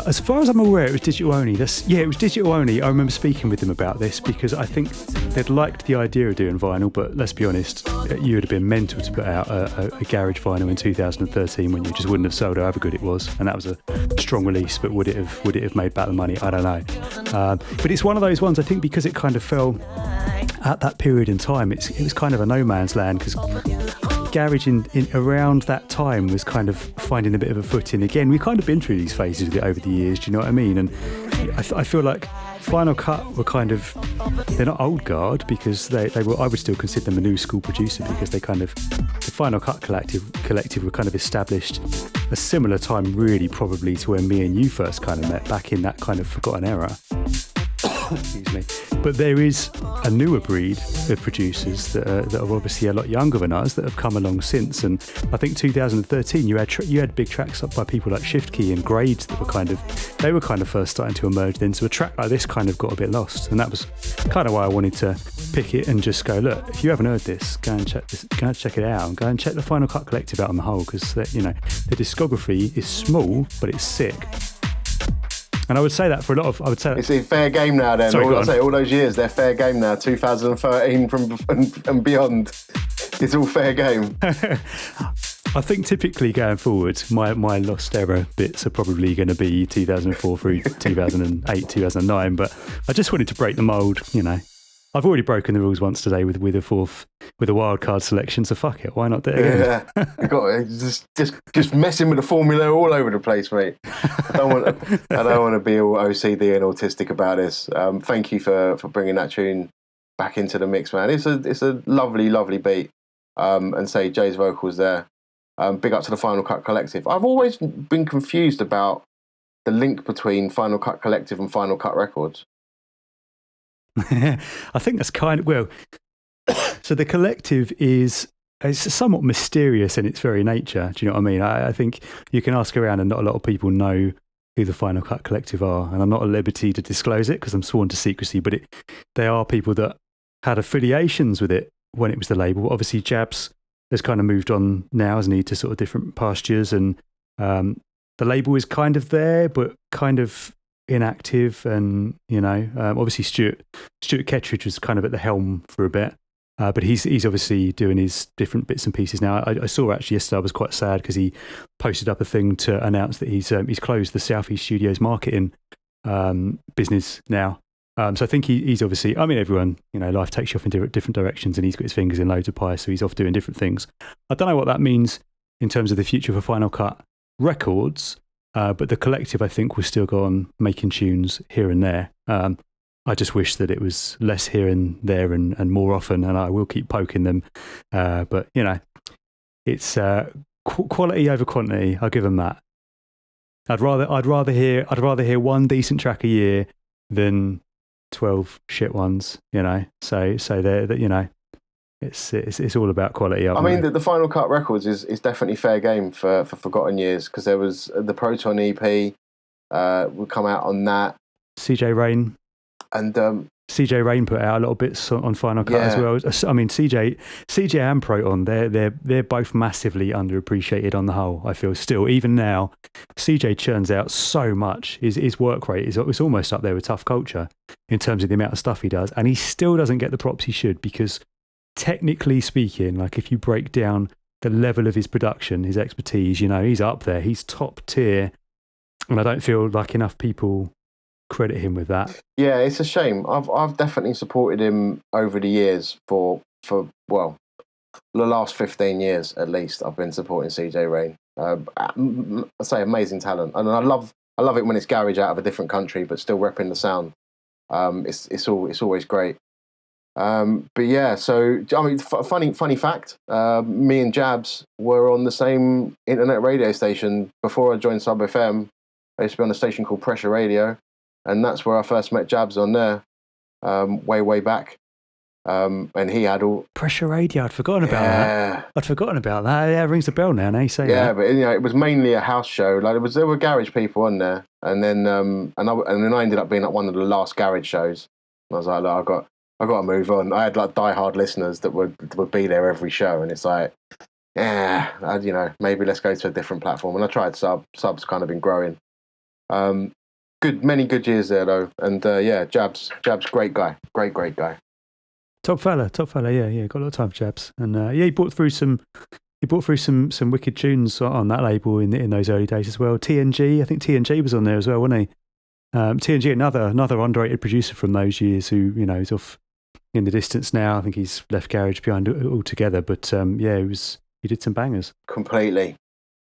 As far as I'm aware, it was digital only. It was digital only. I remember speaking with them about this because I think they'd liked the idea of doing vinyl, but let's be honest, you would have been mental to put out a garage vinyl in 2013 when you just wouldn't have sold however good it was, and that was a strong release. But would it have made back the money? I don't know. But it's one of those ones. I think because it kind of fell at that period in time, it was kind of a no man's land because garage in around that time was kind of finding a bit of a footing again. We've kind of been through these phases with it over the years, do you know what I mean? And I feel like Final Cut were kind of, they're not old guard because they were, I would still consider them a new school producer because they kind of, the Final Cut collective were kind of established a similar time really probably to when me and you first kind of met back in that kind of forgotten era. Excuse me. But there is a newer breed of producers that are obviously a lot younger than us that have come along since. And I think 2013 you had big tracks up by people like Shift Key and Grades that were kind of first starting to emerge then. So a track like this kind of got a bit lost, and that was kind of why I wanted to pick it and just go, look, if you haven't heard this, go and check it out and go and check the Final Cut Collective out on the whole because the discography is small but it's sick. And I would say that for a lot of, it's a fair game now then. All those years, they're fair game now. 2013 and beyond. It's all fair game. I think typically going forward, my lost era bits are probably going to be 2004 through 2008, 2009. But I just wanted to break the mould, I've already broken the rules once today with a wild card selection, so fuck it, why not do it again? Yeah, you got it. Just messing with the formula all over the place, mate. I don't want to be all OCD and autistic about this. Thank you for bringing that tune back into the mix, man. It's a lovely beat. And say Jay's vocals there. Big up to the Final Cut Collective. I've always been confused about the link between Final Cut Collective and Final Cut Records. I think that's kind of, so the collective it's somewhat mysterious in its very nature. Do you know what I mean? I think you can ask around and not a lot of people know who the Final Cut Collective are, and I'm not at liberty to disclose it because I'm sworn to secrecy, but they are people that had affiliations with it when it was the label. Obviously Jabs has kind of moved on now, hasn't he, to sort of different pastures, and the label is kind of there but kind of inactive, and obviously Stuart Kettridge was kind of at the helm for a bit, but he's obviously doing his different bits and pieces now. I saw actually yesterday, I was quite sad because he posted up a thing to announce that he's closed the Southeast Studios marketing business now. So I think he's obviously, I mean, everyone, life takes you off in different directions, and he's got his fingers in loads of pies, so he's off doing different things. I don't know what that means in terms of the future for Final Cut Records. But the collective, I think, will still go on making tunes here and there. I just wish that it was less here and there and more often, and I will keep poking them. But it's quality over quantity. I'll give them that. I'd rather hear one decent track a year than 12 shit ones. So they're It's all about quality. I mean, the Final Cut Records is definitely fair game for Forgotten Years, because there was the Proton EP would come out on that. CJ Rain. And CJ Rain put out a little bits on Final Cut as well. I mean, CJ and Proton, they're both massively underappreciated on the whole. I feel still, even now, CJ churns out so much. His work rate is almost up there with Tough Culture in terms of the amount of stuff he does, and he still doesn't get the props he should, because technically speaking, like if you break down the level of his production, his expertise, he's up there. He's top tier, and I don't feel like enough people credit him with that. Yeah, it's a shame. I've definitely supported him over the years for the last 15 years at least. I've been supporting CJ Rain. I say amazing talent, and I love it when it's garage out of a different country but still repping the sound. It's always great. But yeah, so I mean, funny fact. Me and Jabs were on the same internet radio station before I joined Sub FM. I used to be on a station called Pressure Radio. And that's where I first met Jabs on there, way back. And he had all Pressure Radio. I'd forgotten about that. Yeah, it rings a bell now. Now you say that. Yeah, but it was mainly a house show. Like there were garage people on there, and then I ended up being at one of the last garage shows. And I was like, look, I got to move on. I had like diehard listeners that would be there every show, and it's like, maybe let's go to a different platform. And I tried Sub's kind of been growing. Many good years there though, and Jabs, great guy. Top fella, yeah, got a lot of time for Jabs, and he brought through some wicked tunes on that label in those early days as well. TNG, I think TNG was on there as well, wasn't he? TNG, another underrated producer from those years, who is off in the distance now. I think he's left garage behind altogether, but he did some bangers. Completely.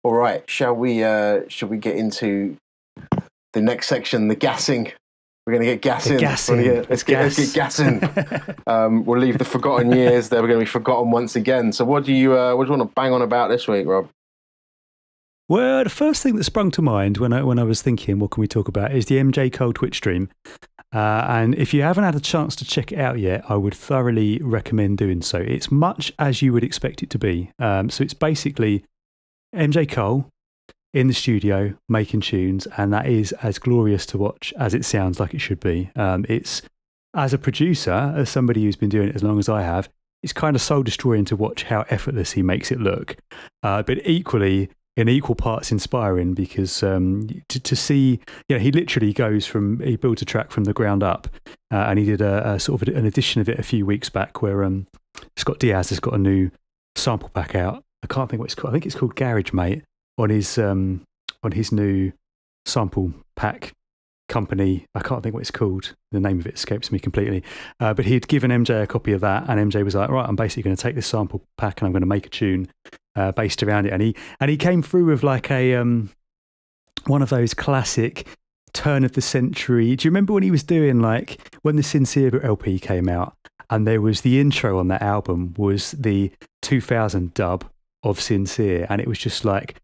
All right, shall we get into the next section, the gassing? We're going to get gassing. Let's get gassing. We'll leave the forgotten years there. We're going to be forgotten once again. So what do you want to bang on about this week, Rob? Well, the first thing that sprung to mind when I was thinking, what can we talk about, is the MJ Cole Twitch stream. And if you haven't had a chance to check it out yet, I would thoroughly recommend doing so. It's much as you would expect it to be. So it's basically MJ Cole in the studio making tunes, and that is as glorious to watch as it sounds like it should be. It's, as a producer, as somebody who's been doing it as long as I have, it's kind of soul destroying to watch how effortless he makes it look, but equally in equal parts inspiring, because to see, he literally he builds a track from the ground up, and he did a sort of an edition of it a few weeks back where Scott Diaz has got a new sample pack out. I can't think what it's called. I think it's called Garage Mate, on his new sample pack company. I can't think what it's called. The name of it escapes me completely. But he had given MJ a copy of that, and MJ was like, right, I'm basically going to take this sample pack and I'm going to make a tune based around it. And he came through with like a one of those classic turn of the century. Do you remember when he was doing, like, when the Sincere LP came out, and there was the intro on that album was the 2000 dub of Sincere, and it was just like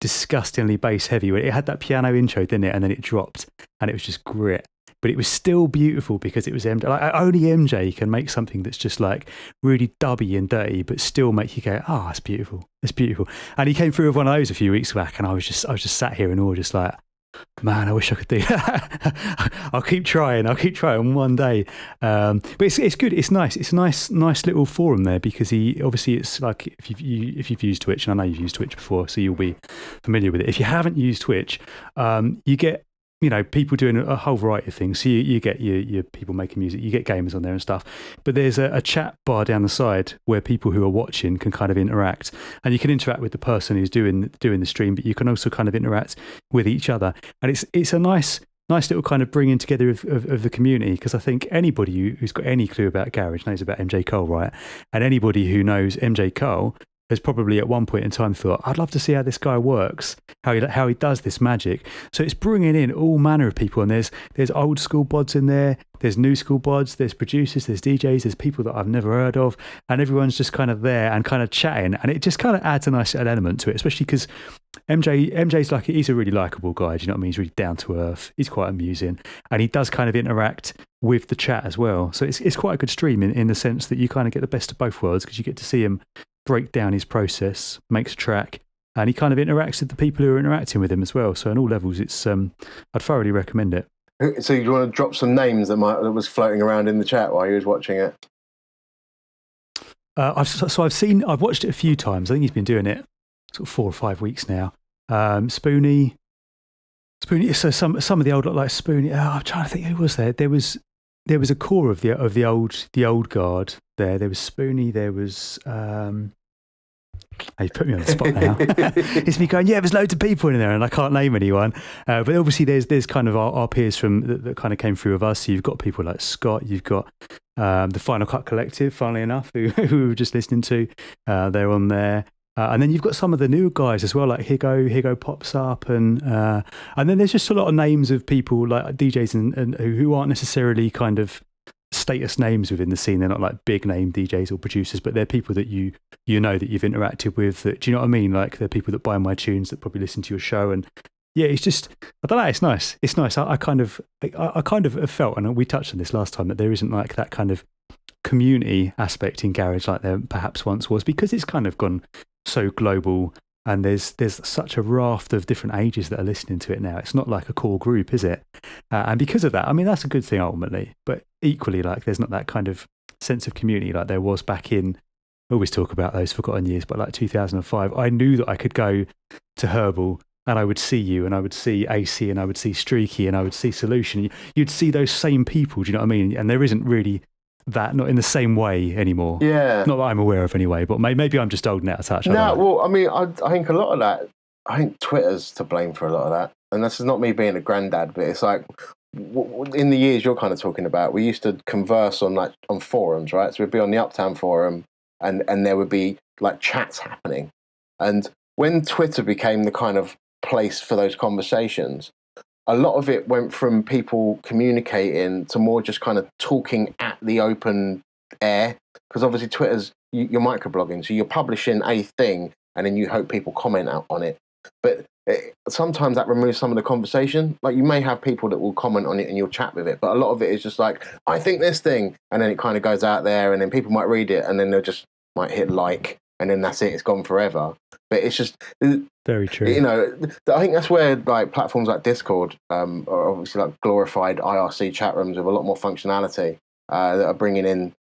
disgustingly bass heavy. It had that piano intro, didn't it? And then it dropped, and it was just grit. But it was still beautiful because it was MJ. Like, only MJ can make something that's just like really dubby and dirty, but still make you go, "Oh, it's beautiful. It's beautiful." And he came through with one of those a few weeks back, and I was just sat here in awe, just like, man, I wish I could do that. I'll keep trying one day. But it's good. It's nice. It's a nice little forum there, because he obviously, it's like, if you've used Twitch, and I know you've used Twitch before, so you'll be familiar with it. If you haven't used Twitch, you get, people doing a whole variety of things. So you get your people making music, you get gamers on there and stuff. But there's a chat bar down the side where people who are watching can kind of interact, and you can interact with the person who's doing the stream, but you can also kind of interact with each other. And it's a nice little kind of bringing together of the community, because I think anybody who's got any clue about garage knows about MJ Cole, right? And anybody who knows MJ Cole has probably at one point in time thought, I'd love to see how this guy works, how he does this magic. So it's bringing in all manner of people, and there's old school bods in there, there's new school bods, there's producers, there's DJs, there's people that I've never heard of, and everyone's just kind of there and kind of chatting, and it just kind of adds a nice little element to it, especially because MJ's like, he's a really likable guy. Do you know what I mean? He's really down to earth. He's quite amusing, and he does kind of interact with the chat as well. So it's quite a good stream in the sense that you kind of get the best of both worlds, because you get to see him break down his process, makes a track, and he kind of interacts with the people who are interacting with him as well. So on all levels, it's I'd thoroughly recommend it. So you want to drop some names that was floating around in the chat while you was watching it? I've watched it a few times. I think he's been doing it sort of 4 or 5 weeks now. Spoony. So some of the old, like Spoony. I'm trying to think who was there. There was a core of the old guard there. There was Spoony. There was. You put me on the spot now. It's me going, yeah, there's loads of people in there, and I can't name anyone. But obviously, there's kind of our peers from that kind of came through with us. So you've got people like Scott. You've got the Final Cut Collective, funnily enough, who we were just listening to. They're on there. And then you've got some of the new guys as well, like Higo pops up, and then there's just a lot of names of people like DJs and who aren't necessarily kind of status names within the scene. They're not like big name DJs or producers, but they're people that you know that you've interacted with. That, do you know what I mean? Like they're people that buy my tunes, that probably listen to your show, and yeah, it's just, I don't know, it's nice. It's nice. I kind of have felt, and we touched on this last time, that there isn't like that kind of community aspect in garage like there perhaps once was, because it's kind of gone so global, and there's such a raft of different ages that are listening to it now. It's not like a core group, is it? And because of that, I mean, that's a good thing ultimately, but equally, like, there's not that kind of sense of community like there was back in, I always talk about those forgotten years, but like 2005, I knew that I could go to Herbal and I would see you, and I would see AC, and I would see Streaky, and I would see Solution. You'd see those same people, do you know what I mean? And there isn't really that, not in the same way anymore. Yeah. Not that I'm aware of anyway, but maybe I'm just old and out of touch. No, well, I mean, I think a lot of that, I think Twitter's to blame for a lot of that. And this is not me being a granddad, but it's like, in the years you're kind of talking about, we used to converse on forums, right? So we'd be on the Uptown forum, and there would be like chats happening. And when Twitter became the kind of place for those conversations, a lot of it went from people communicating to more just kind of talking at the open air. Because obviously Twitter's, you're microblogging, so you're publishing a thing and then you hope people comment out on it. But sometimes that removes some of the conversation. Like, you may have people that will comment on it and you'll chat with it, but a lot of it is just like, I think this thing, and then it kind of goes out there, and then people might read it, and then they'll just might hit like, and then that's it, it's gone forever. But it's just very true. You know, I think that's where like platforms like Discord are obviously like glorified IRC chat rooms with a lot more functionality that are bringing in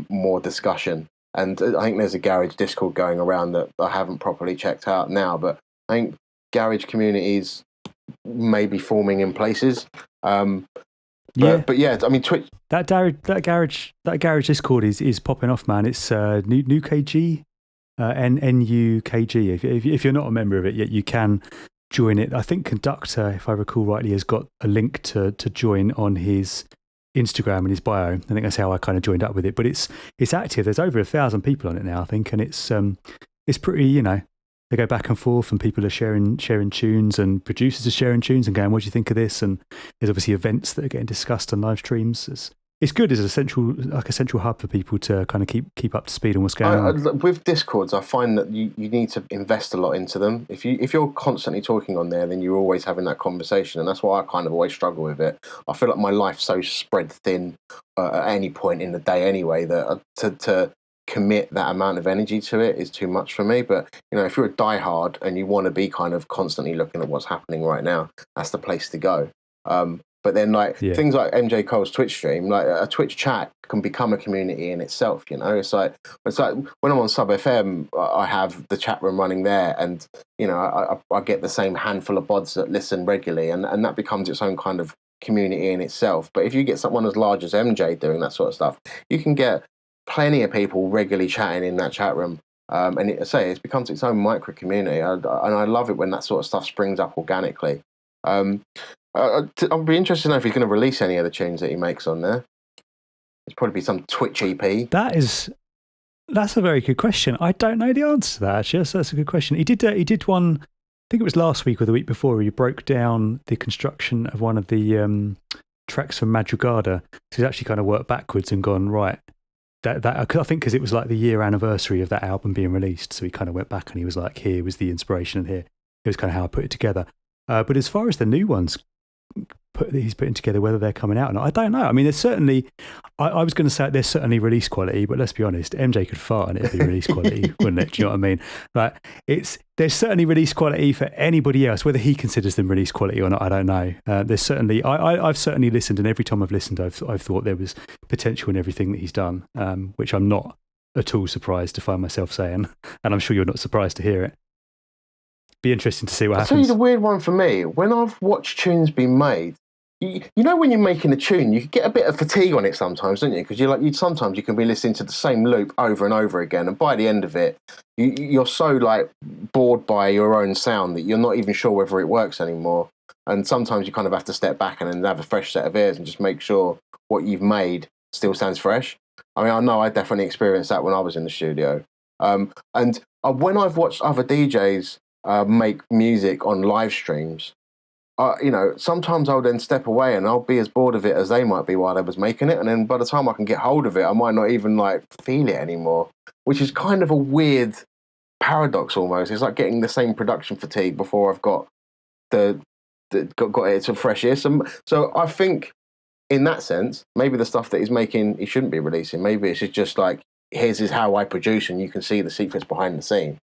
more discussion. And I think there's a garage Discord going around that I haven't properly checked out now, but I think garage communities may be forming in places. But yeah, I mean, Twitch. That garage Discord is popping off, man. It's new KG. NUKG. If you're not a member of it yet, you can join it. I think Conductor, if I recall rightly, has got a link to join on his Instagram and his bio. I think that's how I kind of joined up with it. But it's active. There's over 1,000 people on it now, I think, and it's pretty. You know, they go back and forth, and people are sharing tunes, and producers are sharing tunes and going, "What do you think of this?" And there's obviously events that are getting discussed on live streams. It's good as a central hub for people to kind of keep up to speed on what's going on. With Discords, I find that you need to invest a lot into them. If you're constantly talking on there, then you're always having that conversation, and that's why I kind of always struggle with it. I feel like my life's so spread thin at any point in the day anyway, that to commit that amount of energy to it is too much for me. But you know, if you're a diehard and you want to be kind of constantly looking at what's happening right now, that's the place to go. But then, things like MJ Cole's Twitch stream, like a Twitch chat can become a community in itself. You know, it's like when I'm on Sub FM, I have the chat room running there, and you know, I get the same handful of bods that listen regularly, and that becomes its own kind of community in itself. But if you get someone as large as MJ doing that sort of stuff, you can get plenty of people regularly chatting in that chat room. And it becomes its own micro community, and I love it when that sort of stuff springs up organically. I'll be interested to know if he's going to release any of the tunes that he makes on there. It's probably be some Twitch EP. That's a very good question. I don't know the answer to that, actually. That's a good question. He did one, I think it was last week or the week before, where he broke down the construction of one of the tracks from Madrugada. So he's actually kind of worked backwards and gone, right, that I think because it was like the year anniversary of that album being released. So he kind of went back and he was like, here was the inspiration, and here It was kind of how I put it together. But as far as the new ones he's putting together, whether they're coming out or not, I don't know. I mean, there's certainly, I was going to say there's certainly release quality, but let's be honest, MJ could fart and it'd be release quality, wouldn't it? Do you know what I mean? Like, there's certainly release quality for anybody else, whether he considers them release quality or not, I don't know. There's certainly, I've certainly listened, and every time I've listened, I've thought there was potential in everything that he's done, which I'm not at all surprised to find myself saying, and I'm sure you're not surprised to hear it. Be interesting to see what I'll tell happens. you the weird one for me. When I've watched tunes being made, you know when you're making a tune, you get a bit of fatigue on it sometimes, don't you? Because sometimes you can be listening to the same loop over and over again, and by the end of it, you're so like bored by your own sound that you're not even sure whether it works anymore. And sometimes you kind of have to step back and then have a fresh set of ears and just make sure what you've made still sounds fresh. I mean, I know I definitely experienced that when I was in the studio. And when I've watched other DJs make music on live streams, sometimes I'll then step away and I'll be as bored of it as they might be while they was making it. And then by the time I can get hold of it, I might not even like feel it anymore, which is kind of a weird paradox almost. It's like getting the same production fatigue before I've got got it to fresh ear. So I think in that sense, maybe the stuff that he's making, he shouldn't be releasing. Maybe it's just like, here's how I produce, and you can see the secrets behind the scene.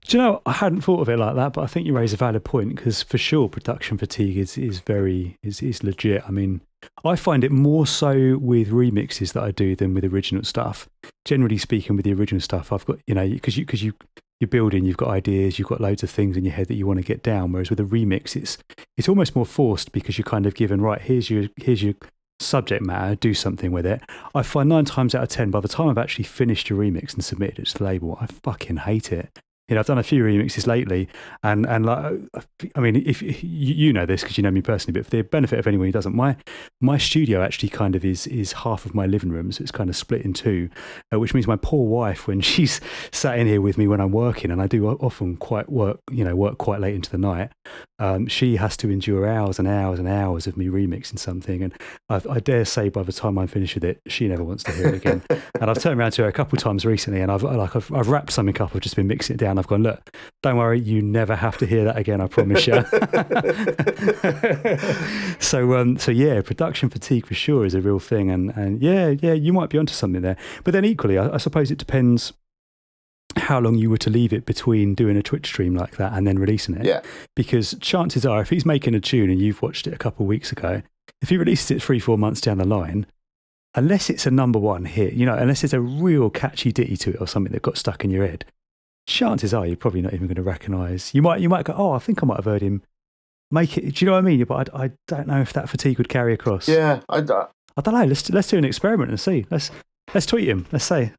Do you know, I hadn't thought of it like that, but I think you raise a valid point, because for sure production fatigue is legit. I mean, I find it more so with remixes that I do than with original stuff. Generally speaking, with the original stuff, I've got, because you're building, you've got ideas, you've got loads of things in your head that you want to get down. Whereas with a remix, it's almost more forced, because you're kind of given, right, here's your subject matter, do something with it. I find 9 times out of 10, by the time I've actually finished a remix and submitted it to the label, I fucking hate it. I've done a few remixes lately, and like, I mean, if you know this because you know me personally, but for the benefit of anyone who doesn't, my studio actually kind of is half of my living room, so it's kind of split in two, which means my poor wife, when she's sat in here with me when I'm working, and I do often work quite late into the night, she has to endure hours and hours and hours of me remixing something, and I dare say by the time I'm finished with it, she never wants to hear it again. And I've turned around to her a couple of times recently, and I've wrapped something up, I've just been mixing it down. I've gone, look, don't worry, you never have to hear that again, I promise you. So yeah, production fatigue for sure is a real thing, and yeah, you might be onto something there. But then equally, I suppose it depends how long you were to leave it between doing a Twitch stream like that and then releasing it. Yeah. Because chances are, if he's making a tune and you've watched it a couple of weeks ago, if he releases it 3-4 months down the line, unless it's a number one hit, unless there's a real catchy ditty to it or something that got stuck in your head, chances are you're probably not even going to recognise. You might go, oh, I think I might have heard him make it. Do you know what I mean? But I don't know if that fatigue would carry across. Yeah, I don't know. Let's do an experiment and see. Let's tweet him. Let's say,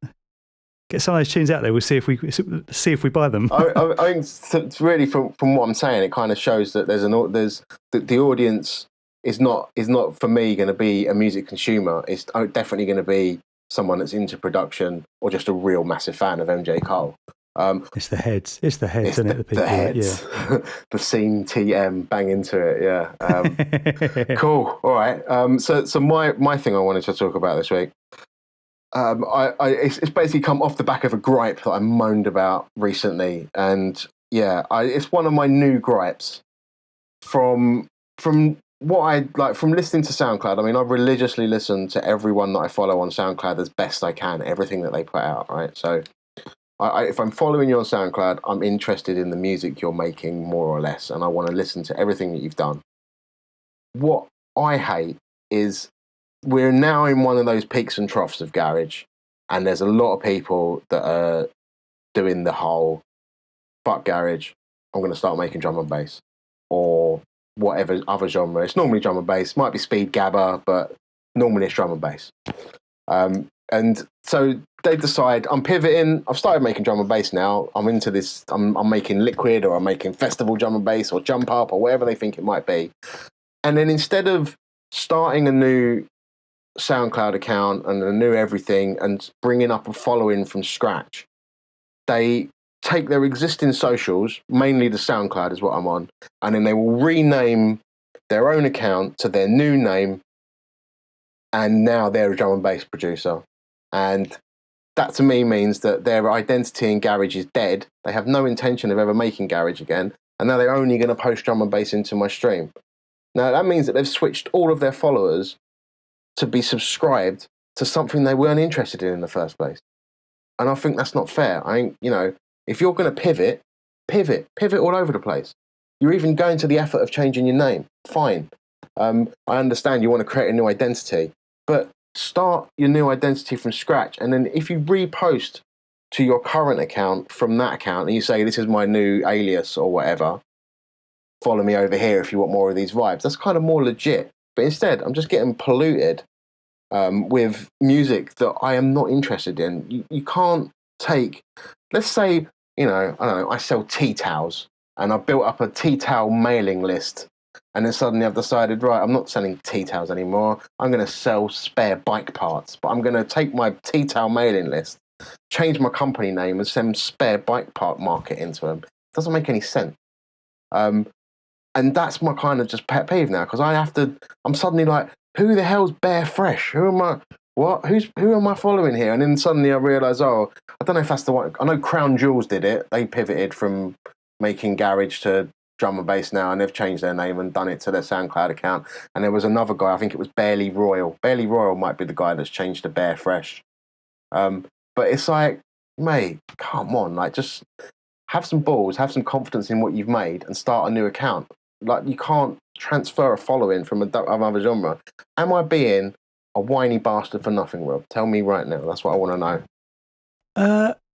get some of those tunes out there. We'll see if we buy them. I think it's really from what I'm saying, it kind of shows that the audience is not for me going to be a music consumer. It's definitely going to be someone that's into production or just a real massive fan of MJ Cole. It's the heads, isn't it? The people, the heads. Yeah. The scene TM, bang into it, yeah. Cool. All right. So my thing I wanted to talk about this week, it's basically come off the back of a gripe that I moaned about recently, and yeah, it's one of my new gripes from what I like from listening to SoundCloud. I mean, I religiously listen to everyone that I follow on SoundCloud as best I can, everything that they put out, right? So if I'm following you on SoundCloud, I'm interested in the music you're making more or less, and I want to listen to everything that you've done. What I hate is we're now in one of those peaks and troughs of garage, and there's a lot of people that are doing the whole fuck garage, I'm going to start making drum and bass, or whatever other genre. It's normally drum and bass, might be speed gabba, but normally it's drum and bass. And so they decide, I'm pivoting, I've started making drum and bass now, I'm into this, I'm making liquid, or I'm making festival drum and bass, or jump up, or whatever they think it might be. And then instead of starting a new SoundCloud account and a new everything and bringing up a following from scratch, they take their existing socials, mainly the SoundCloud is what I'm on, and then they will rename their own account to their new name, and now they're a drum and bass producer. And that to me means that their identity in garage is dead. They have no intention of ever making garage again, and now they're only going to post drum and bass into my stream. Now that means that they've switched all of their followers to be subscribed to something they weren't interested in the first place. And I think that's not fair. If you're going to pivot all over the place. You're even going to the effort of changing your name. Fine. I understand you want to create a new identity, but start your new identity from scratch. And then if you repost to your current account from that account and you say, this is my new alias or whatever, follow me over here if you want more of these vibes, that's kind of more legit. But instead, I'm just getting polluted with music that I am not interested in. You can't take, let's say, I don't know, I sell tea towels and I've built up a tea towel mailing list. And then suddenly I've decided, right, I'm not selling tea towels anymore. I'm going to sell spare bike parts. But I'm going to take my tea towel mailing list, change my company name and send spare bike part market into them. It doesn't make any sense. And that's my kind of just pet peeve now, because I'm suddenly like, who the hell's Bear Fresh? Who am I? What? Who am I following here? And then suddenly I realise, I don't know if that's the one. I know Crown Jewels did it. They pivoted from making garage to drum and bass now, and they've changed their name and done it to their SoundCloud account. And there was another guy, I think it was Barely Royal. Barely Royal might be the guy that's changed to Bear Fresh. But it's like, mate, come on, like just have some balls, have some confidence in what you've made, and start a new account. Like you can't transfer a following from another genre. Am I being a whiny bastard for nothing, Rob? Tell me right now. That's what I want to know.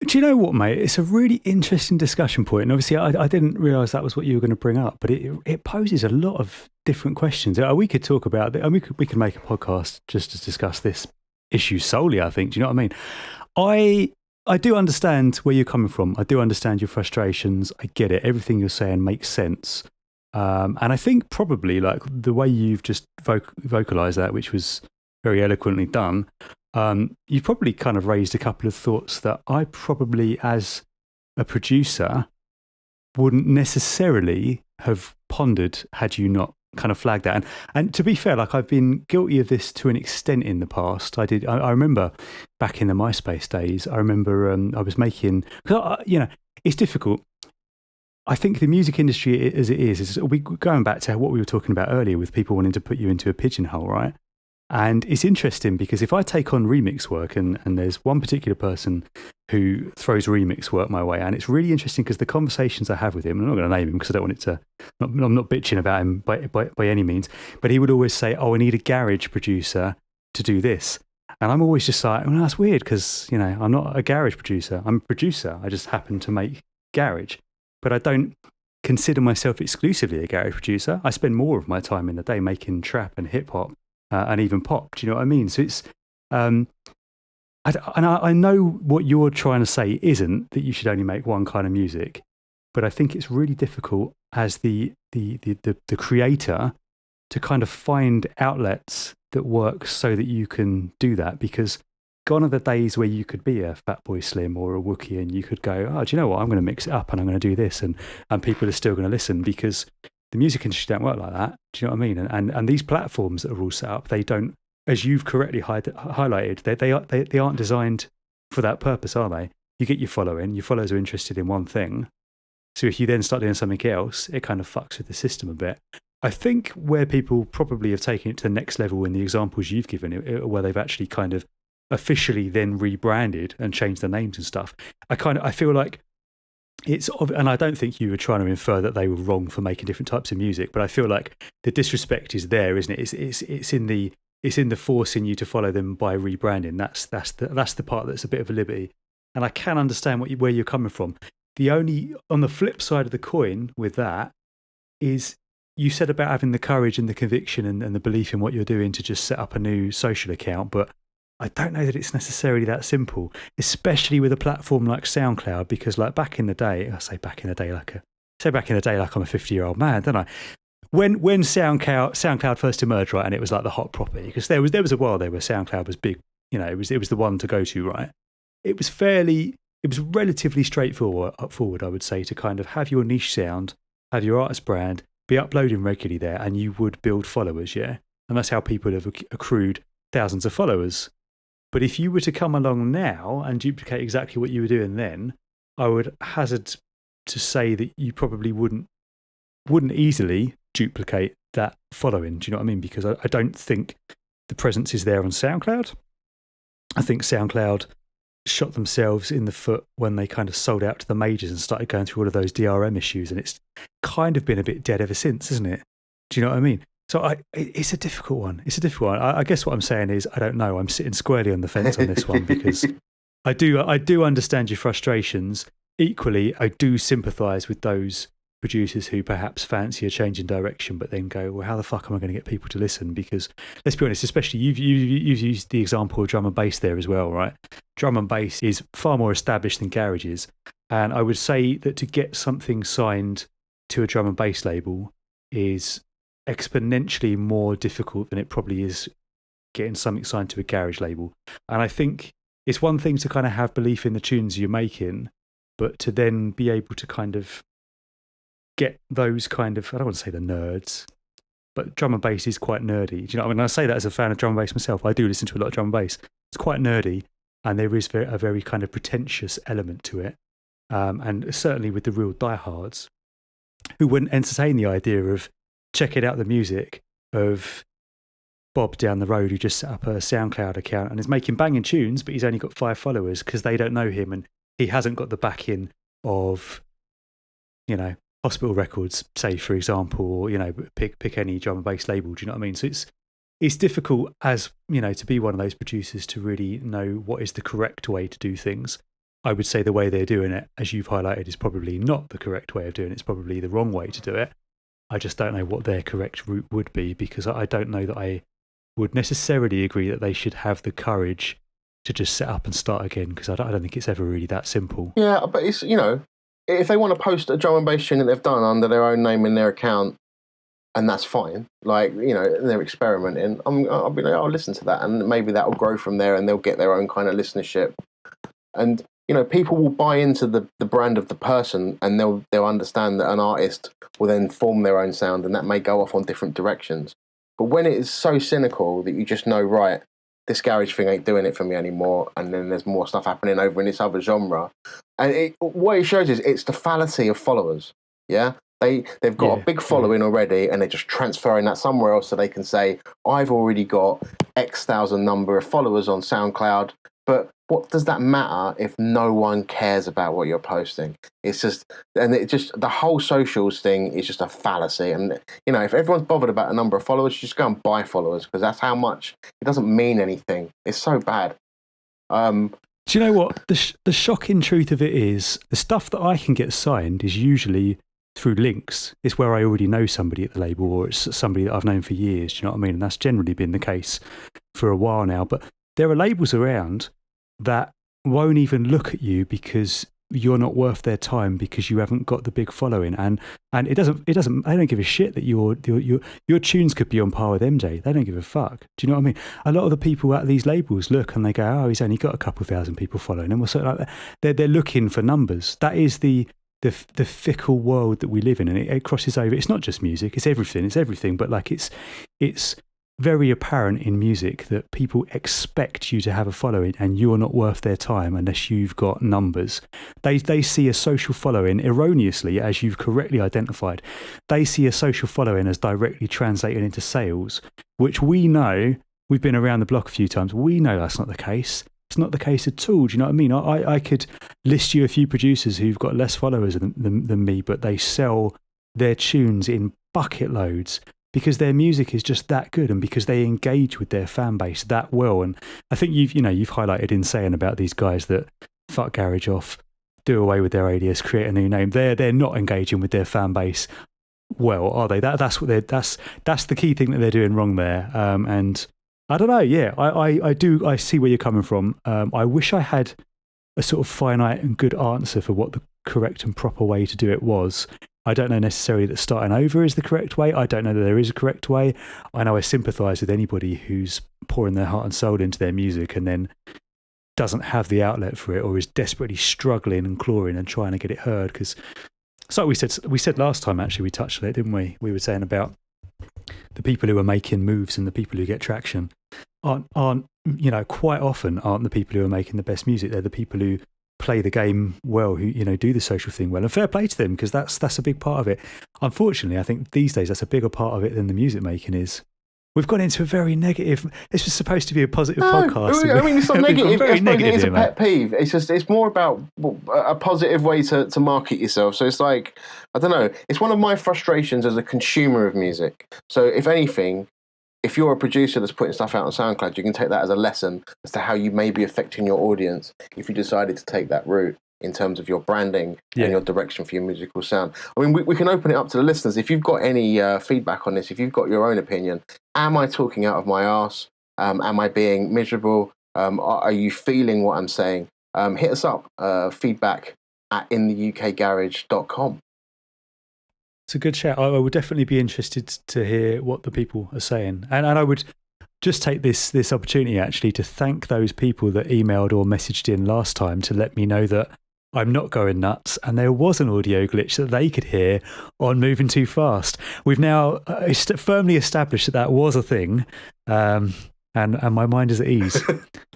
Do you know what, mate? It's a really interesting discussion point. And obviously, I didn't realise that was what you were going to bring up, but it poses a lot of different questions. We could talk about it. We could make a podcast just to discuss this issue solely, I think. Do you know what I mean? I do understand where you're coming from. I do understand your frustrations. I get it. Everything you're saying makes sense. And I think probably like the way you've just vocalised that, which was very eloquently done, you've probably kind of raised a couple of thoughts that I probably, as a producer, wouldn't necessarily have pondered had you not kind of flagged that. And to be fair, like I've been guilty of this to an extent in the past. I remember back in the MySpace days, I was making, it's difficult. I think the music industry as it is going back to what we were talking about earlier with people wanting to put you into a pigeonhole, right? And it's interesting because if I take on remix work, and there's one particular person who throws remix work my way, and it's really interesting because the conversations I have with him, I'm not going to name him because I don't want it to, I'm not bitching about him by any means, but he would always say, I need a garage producer to do this. And I'm always just like, well, that's weird because, I'm not a garage producer. I'm a producer. I just happen to make garage. But I don't consider myself exclusively a garage producer. I spend more of my time in the day making trap and hip hop and even pop. Do you know what I mean? So it's, I know what you're trying to say isn't that you should only make one kind of music, but I think it's really difficult as the creator to kind of find outlets that work so that you can do that, because gone are the days where you could be a Fatboy Slim or a Wookie and you could go, do you know what, I'm going to mix it up and I'm going to do this, and people are still going to listen, because the music industry don't work like that. Do you know what I mean? And these platforms that are all set up, they don't, as you've correctly highlighted, they aren't designed for that purpose, are they? You get your followers are interested in one thing. So if you then start doing something else, it kind of fucks with the system a bit. I think where people probably have taken it to the next level in the examples you've given, where they've actually kind of officially then rebranded and changed the names and stuff, I feel like it's, and I don't think you were trying to infer that they were wrong for making different types of music, but I feel like the disrespect is there, isn't it? It's in the forcing you to follow them by rebranding. That's the part that's a bit of a liberty, and I can understand where you're coming from. On the flip side of the coin with that is, you said about having the courage and the conviction and the belief in what you're doing to just set up a new social account, but I don't know that it's necessarily that simple, especially with a platform like SoundCloud, because like back in the day like I'm a 50-year-old man, don't I? When SoundCloud first emerged, right, and it was like the hot property, because there was a while there where SoundCloud was big, it was the one to go to, right? It was relatively straightforward, I would say, to kind of have your niche sound, have your artist brand, be uploading regularly there, and you would build followers, yeah? And that's how people have accrued thousands of followers. But if you were to come along now and duplicate exactly what you were doing then, I would hazard to say that you probably wouldn't easily duplicate that following. Do you know what I mean? Because I don't think the presence is there on SoundCloud. I think SoundCloud shot themselves in the foot when they kind of sold out to the majors and started going through all of those DRM issues, and it's kind of been a bit dead ever since, isn't it? Do you know what I mean? So it's a difficult one. It's a difficult one. I guess what I'm saying is I don't know. I'm sitting squarely on the fence on this one because I do understand your frustrations. Equally, I do sympathise with those producers who perhaps fancy a change in direction, but then go, well, how the fuck am I going to get people to listen? Because let's be honest, especially you've used the example of drum and bass there as well, right? Drum and bass is far more established than garage is, and I would say that to get something signed to a drum and bass label is exponentially more difficult than it probably is getting something signed to a garage label. And I think it's one thing to kind of have belief in the tunes you're making, but to then be able to kind of get those kind of, I don't want to say the nerds, but drum and bass is quite nerdy. Do you know, I mean, I say that as a fan of drum and bass myself. I do listen to a lot of drum and bass. It's quite nerdy, and there is a very kind of pretentious element to it. And certainly with the real diehards who wouldn't entertain the idea of checking out the music of Bob down the road who just set up a SoundCloud account and is making banging tunes, but he's only got 5 followers because they don't know him and he hasn't got the backing of, you know, Hospital Records, say, for example, or, you know, pick any drum and bass label. Do you know what I mean? So it's difficult, as you know, to be one of those producers to really know what is the correct way to do things. I would say the way they're doing it, as you've highlighted, is probably not the correct way of doing it. It's probably the wrong way to do it. I just don't know what their correct route would be, because I don't know that I would necessarily agree that they should have the courage to just set up and start again, because I don't think it's ever really that simple. Yeah, but it's, you know, if they want to post a drum and bass tune that they've done under their own name in their account, and that's fine, like, you know, they're experimenting, I'll be like, I'll listen to that, and maybe that'll grow from there, and they'll get their own kind of listenership. And, you know, people will buy into the brand of the person, and they'll understand that an artist will then form their own sound, and that may go off on different directions. But when it is so cynical that you just know, right, this garage thing ain't doing it for me anymore, and then there's more stuff happening over in this other genre, and what it shows is it's the fallacy of followers. Yeah, they've got a big following already, and they're just transferring that somewhere else so they can say, I've already got X thousand number of followers on SoundCloud. But what does that matter if no one cares about what you're posting? It's just, and it just, the whole socials thing is just a fallacy. And, you know, if everyone's bothered about a number of followers, just go and buy followers, because that's how much, it doesn't mean anything. It's so bad. Do you know what? The shocking truth of it is, the stuff that I can get signed is usually through links. It's where I already know somebody at the label, or it's somebody that I've known for years. Do you know what I mean? And that's generally been the case for a while now. But there are labels around that won't even look at you because you're not worth their time, because you haven't got the big following, and it doesn't they don't give a shit that your tunes could be on par with MJ. They don't give a fuck. Do you know what I mean? A lot of the people at these labels look and they go, oh, he's only got a couple thousand people following him, or something like that. They're looking for numbers. That is the fickle world that we live in, and it crosses over. It's not just music, it's everything, but like it's very apparent in music that people expect you to have a following, and you're not worth their time unless you've got numbers. They see a social following erroneously, as you've correctly identified. They see a social following as directly translated into sales, which we know, we've been around the block a few times, we know that's not the case. It's not the case at all. Do you know what I mean? I could list you a few producers who've got less followers than me, but they sell their tunes in bucket loads because their music is just that good, and because they engage with their fan base that well. And I think you've highlighted in saying about these guys that fuck garage off, do away with their alias, create a new name. They're not engaging with their fan base well, are they? That's the key thing that they're doing wrong there. And I don't know. Yeah, I see where you're coming from. I wish I had a sort of finite and good answer for what the correct and proper way to do it was. I don't know necessarily that starting over is the correct way. I don't know that there is a correct way. I know I sympathise with anybody who's pouring their heart and soul into their music and then doesn't have the outlet for it, or is desperately struggling and clawing and trying to get it heard. Because, so we said last time, actually, we touched on it, didn't we? We were saying about the people who are making moves and the people who get traction. aren't quite often aren't the people who are making the best music. They're the people who play the game well, who do the social thing well, and fair play to them, because that's a big part of it. Unfortunately, I think these days that's a bigger part of it than the music making is. We've gone into a very negative. This was supposed to be a positive podcast. I mean, it's not negative. Very negative it's here, a pet peeve. It's more about a positive way to market yourself. So it's like, I don't know. It's one of my frustrations as a consumer of music. So if anything, if you're a producer that's putting stuff out on SoundCloud, you can take that as a lesson as to how you may be affecting your audience if you decided to take that route in terms of your branding and your direction for your musical sound. I mean, we can open it up to the listeners. If you've got any feedback on this, if you've got your own opinion, am I talking out of my arse? Am I being miserable? Are you feeling what I'm saying? Hit us up, feedback at intheukgarage.com. It's a good shout. I would definitely be interested to hear what the people are saying. And I would just take this opportunity actually to thank those people that emailed or messaged in last time to let me know that I'm not going nuts, and there was an audio glitch that they could hear on Moving Too Fast. We've now firmly established that was a thing, and my mind is at ease.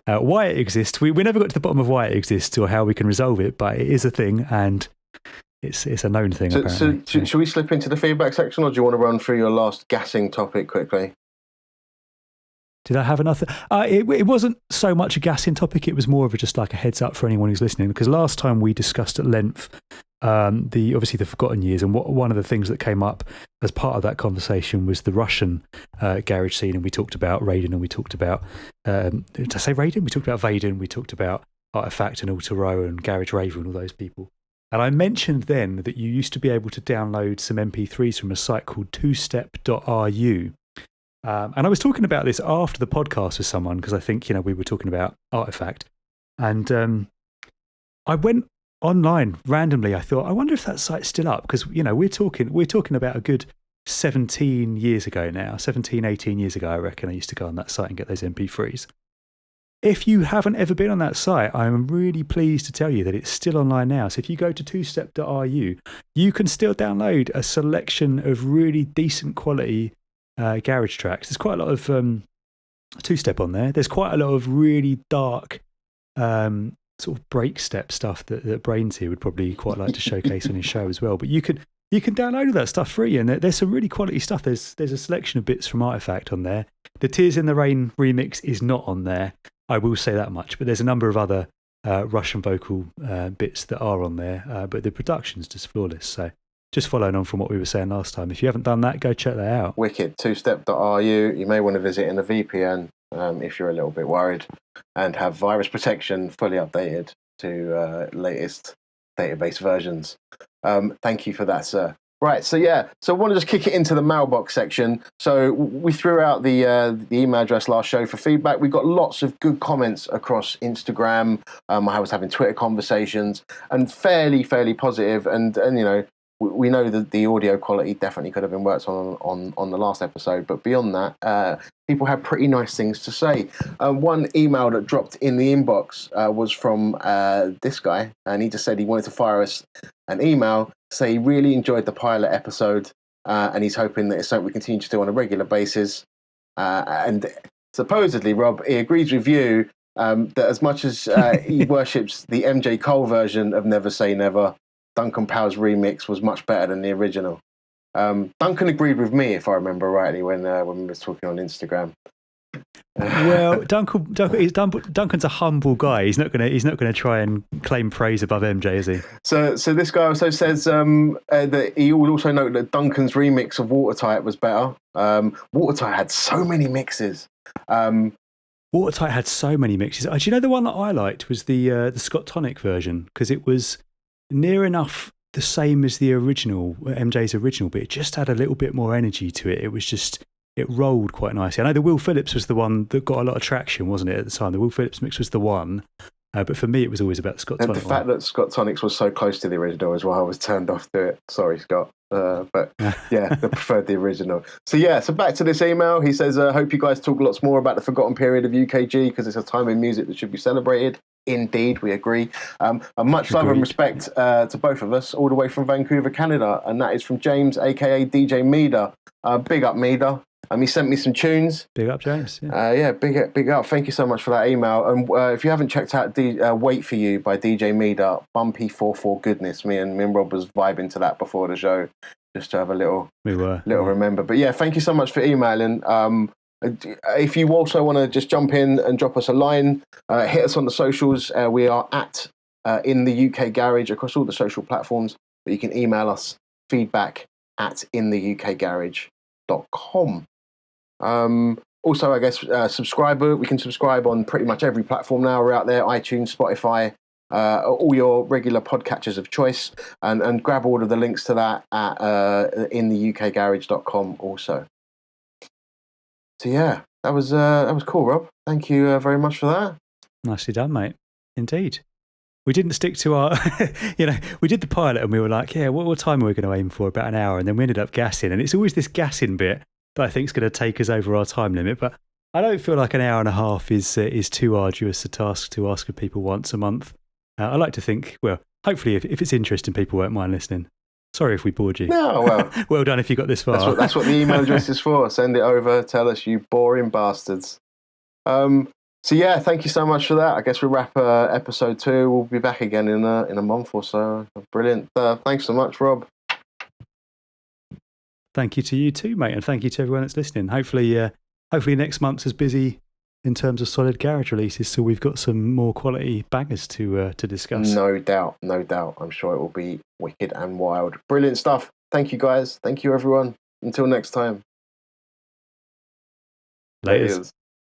Why it exists, we never got to the bottom of why it exists or how we can resolve it, but it is a thing, and it's a known thing, apparently. So should we slip into the feedback section, or do you want to run through your last gassing topic quickly? Did I have another? It wasn't so much a gassing topic. It was more of just like a heads up for anyone who's listening. Because last time we discussed at length obviously the forgotten years, and one of the things that came up as part of that conversation was the Russian garage scene, and we talked about Raiden, and we talked about did I say Raiden? We talked about Vaden. We talked about Artifact and Altero and Garage Raver and all those people. And I mentioned then that you used to be able to download some MP3s from a site called twostep.ru. And I was talking about this after the podcast with someone, because I think, we were talking about Artifact. And I went online randomly. I thought, I wonder if that site's still up, because, we're talking about a good 17 years ago now, 17, 18 years ago, I reckon I used to go on that site and get those MP3s. If you haven't ever been on that site, I'm really pleased to tell you that it's still online now. So if you go to twostep.ru, you can still download a selection of really decent quality garage tracks. There's quite a lot of two-step on there. There's quite a lot of really dark sort of break step stuff that BrainZ here would probably quite like to showcase on his show as well. But you can download all that stuff free, and there's some really quality stuff. There's a selection of bits from Artifact on there. The Tears in the Rain remix is not on there, I will say that much, but there's a number of other Russian vocal bits that are on there, but the production's just flawless. So just following on from what we were saying last time, if you haven't done that, go check that out. Wicked. twostep.ru. You may want to visit in a VPN if you're a little bit worried, and have virus protection fully updated to latest database versions. Thank you for that, sir. Right, so I want to just kick it into the mailbox section. So we threw out the email address last show for feedback. We got lots of good comments across Instagram. I was having Twitter conversations, and fairly positive. And we know that the audio quality definitely could have been worked on the last episode. But beyond that, people had pretty nice things to say. One email that dropped in the inbox was from this guy, and he just said he wanted to fire us an email, say he really enjoyed the pilot episode, and he's hoping that it's something we continue to do on a regular basis. And supposedly, Rob, he agrees with you that as much as he worships the MJ Cole version of Never Say Never, Duncan Powell's remix was much better than the original. Duncan agreed with me, if I remember rightly, when we were talking on Instagram. Well, Duncan's a humble guy. He's not gonna try and claim praise above MJ, is he? So this guy also says that he would also note that Duncan's remix of Watertight was better. Watertight had so many mixes. Watertight had so many mixes. Do you know the one that I liked was the Scott Tonic version, because it was near enough the same as the original, MJ's original, but it just had a little bit more energy to it. It rolled quite nicely. I know the Will Phillips was the one that got a lot of traction, wasn't it, at the time? The Will Phillips mix was the one, but for me it was always about the Scott Tonic. And the fact that Scott Tonics was so close to the original as well, I was turned off to it. Sorry, Scott. But yeah, they preferred the original. So back to this email. He says, hope you guys talk lots more about the forgotten period of UKG, because it's a time in music that should be celebrated. Indeed, we agree. And much love and respect to both of us, all the way from Vancouver, Canada. And that is from James, a.k.a. DJ Meada. Big up, Meada. He sent me some tunes. Big up, James. Yeah. Big up. Thank you so much for that email. And if you haven't checked out Wait For You by DJ Meada, bumpy 4/4 goodness. Me and Rob was vibing to that before the show, just to have a little remember. But yeah, thank you so much for emailing. If you also want to just jump in and drop us a line, hit us on the socials. We are at In The UK Garage across all the social platforms, but you can email us feedback at intheukgarage.com. Also, I guess subscriber. We can subscribe on pretty much every platform now. We're out there: iTunes, Spotify, all your regular podcatchers of choice, and grab all of the links to that at intheukgarage.com also. So yeah, that was cool, Rob. Thank you very much for that. Nicely done, mate. Indeed. We didn't stick to our, we did the pilot and we were like, yeah, what time are we going to aim for? About an hour. And then we ended up gassing. And it's always this gassing bit that I think is going to take us over our time limit. But I don't feel like an hour and a half is too arduous a task to ask of people once a month. I like to think, well, hopefully if it's interesting, people won't mind listening. Sorry if we bored you. No, well. Well done if you got this far. That's what the email address is for. Send it over. Tell us, you boring bastards. So yeah, thank you so much for that. I guess we'll wrap episode 2. We'll be back again in a month or so. Brilliant. Thanks so much, Rob. Thank you to you too, mate, and thank you to everyone that's listening. Hopefully next month's as busy in terms of solid garage releases, so we've got some more quality bangers to discuss. No doubt. I'm sure it will be wicked and wild. Brilliant stuff. Thank you, guys. Thank you, everyone. Until next time. Laters.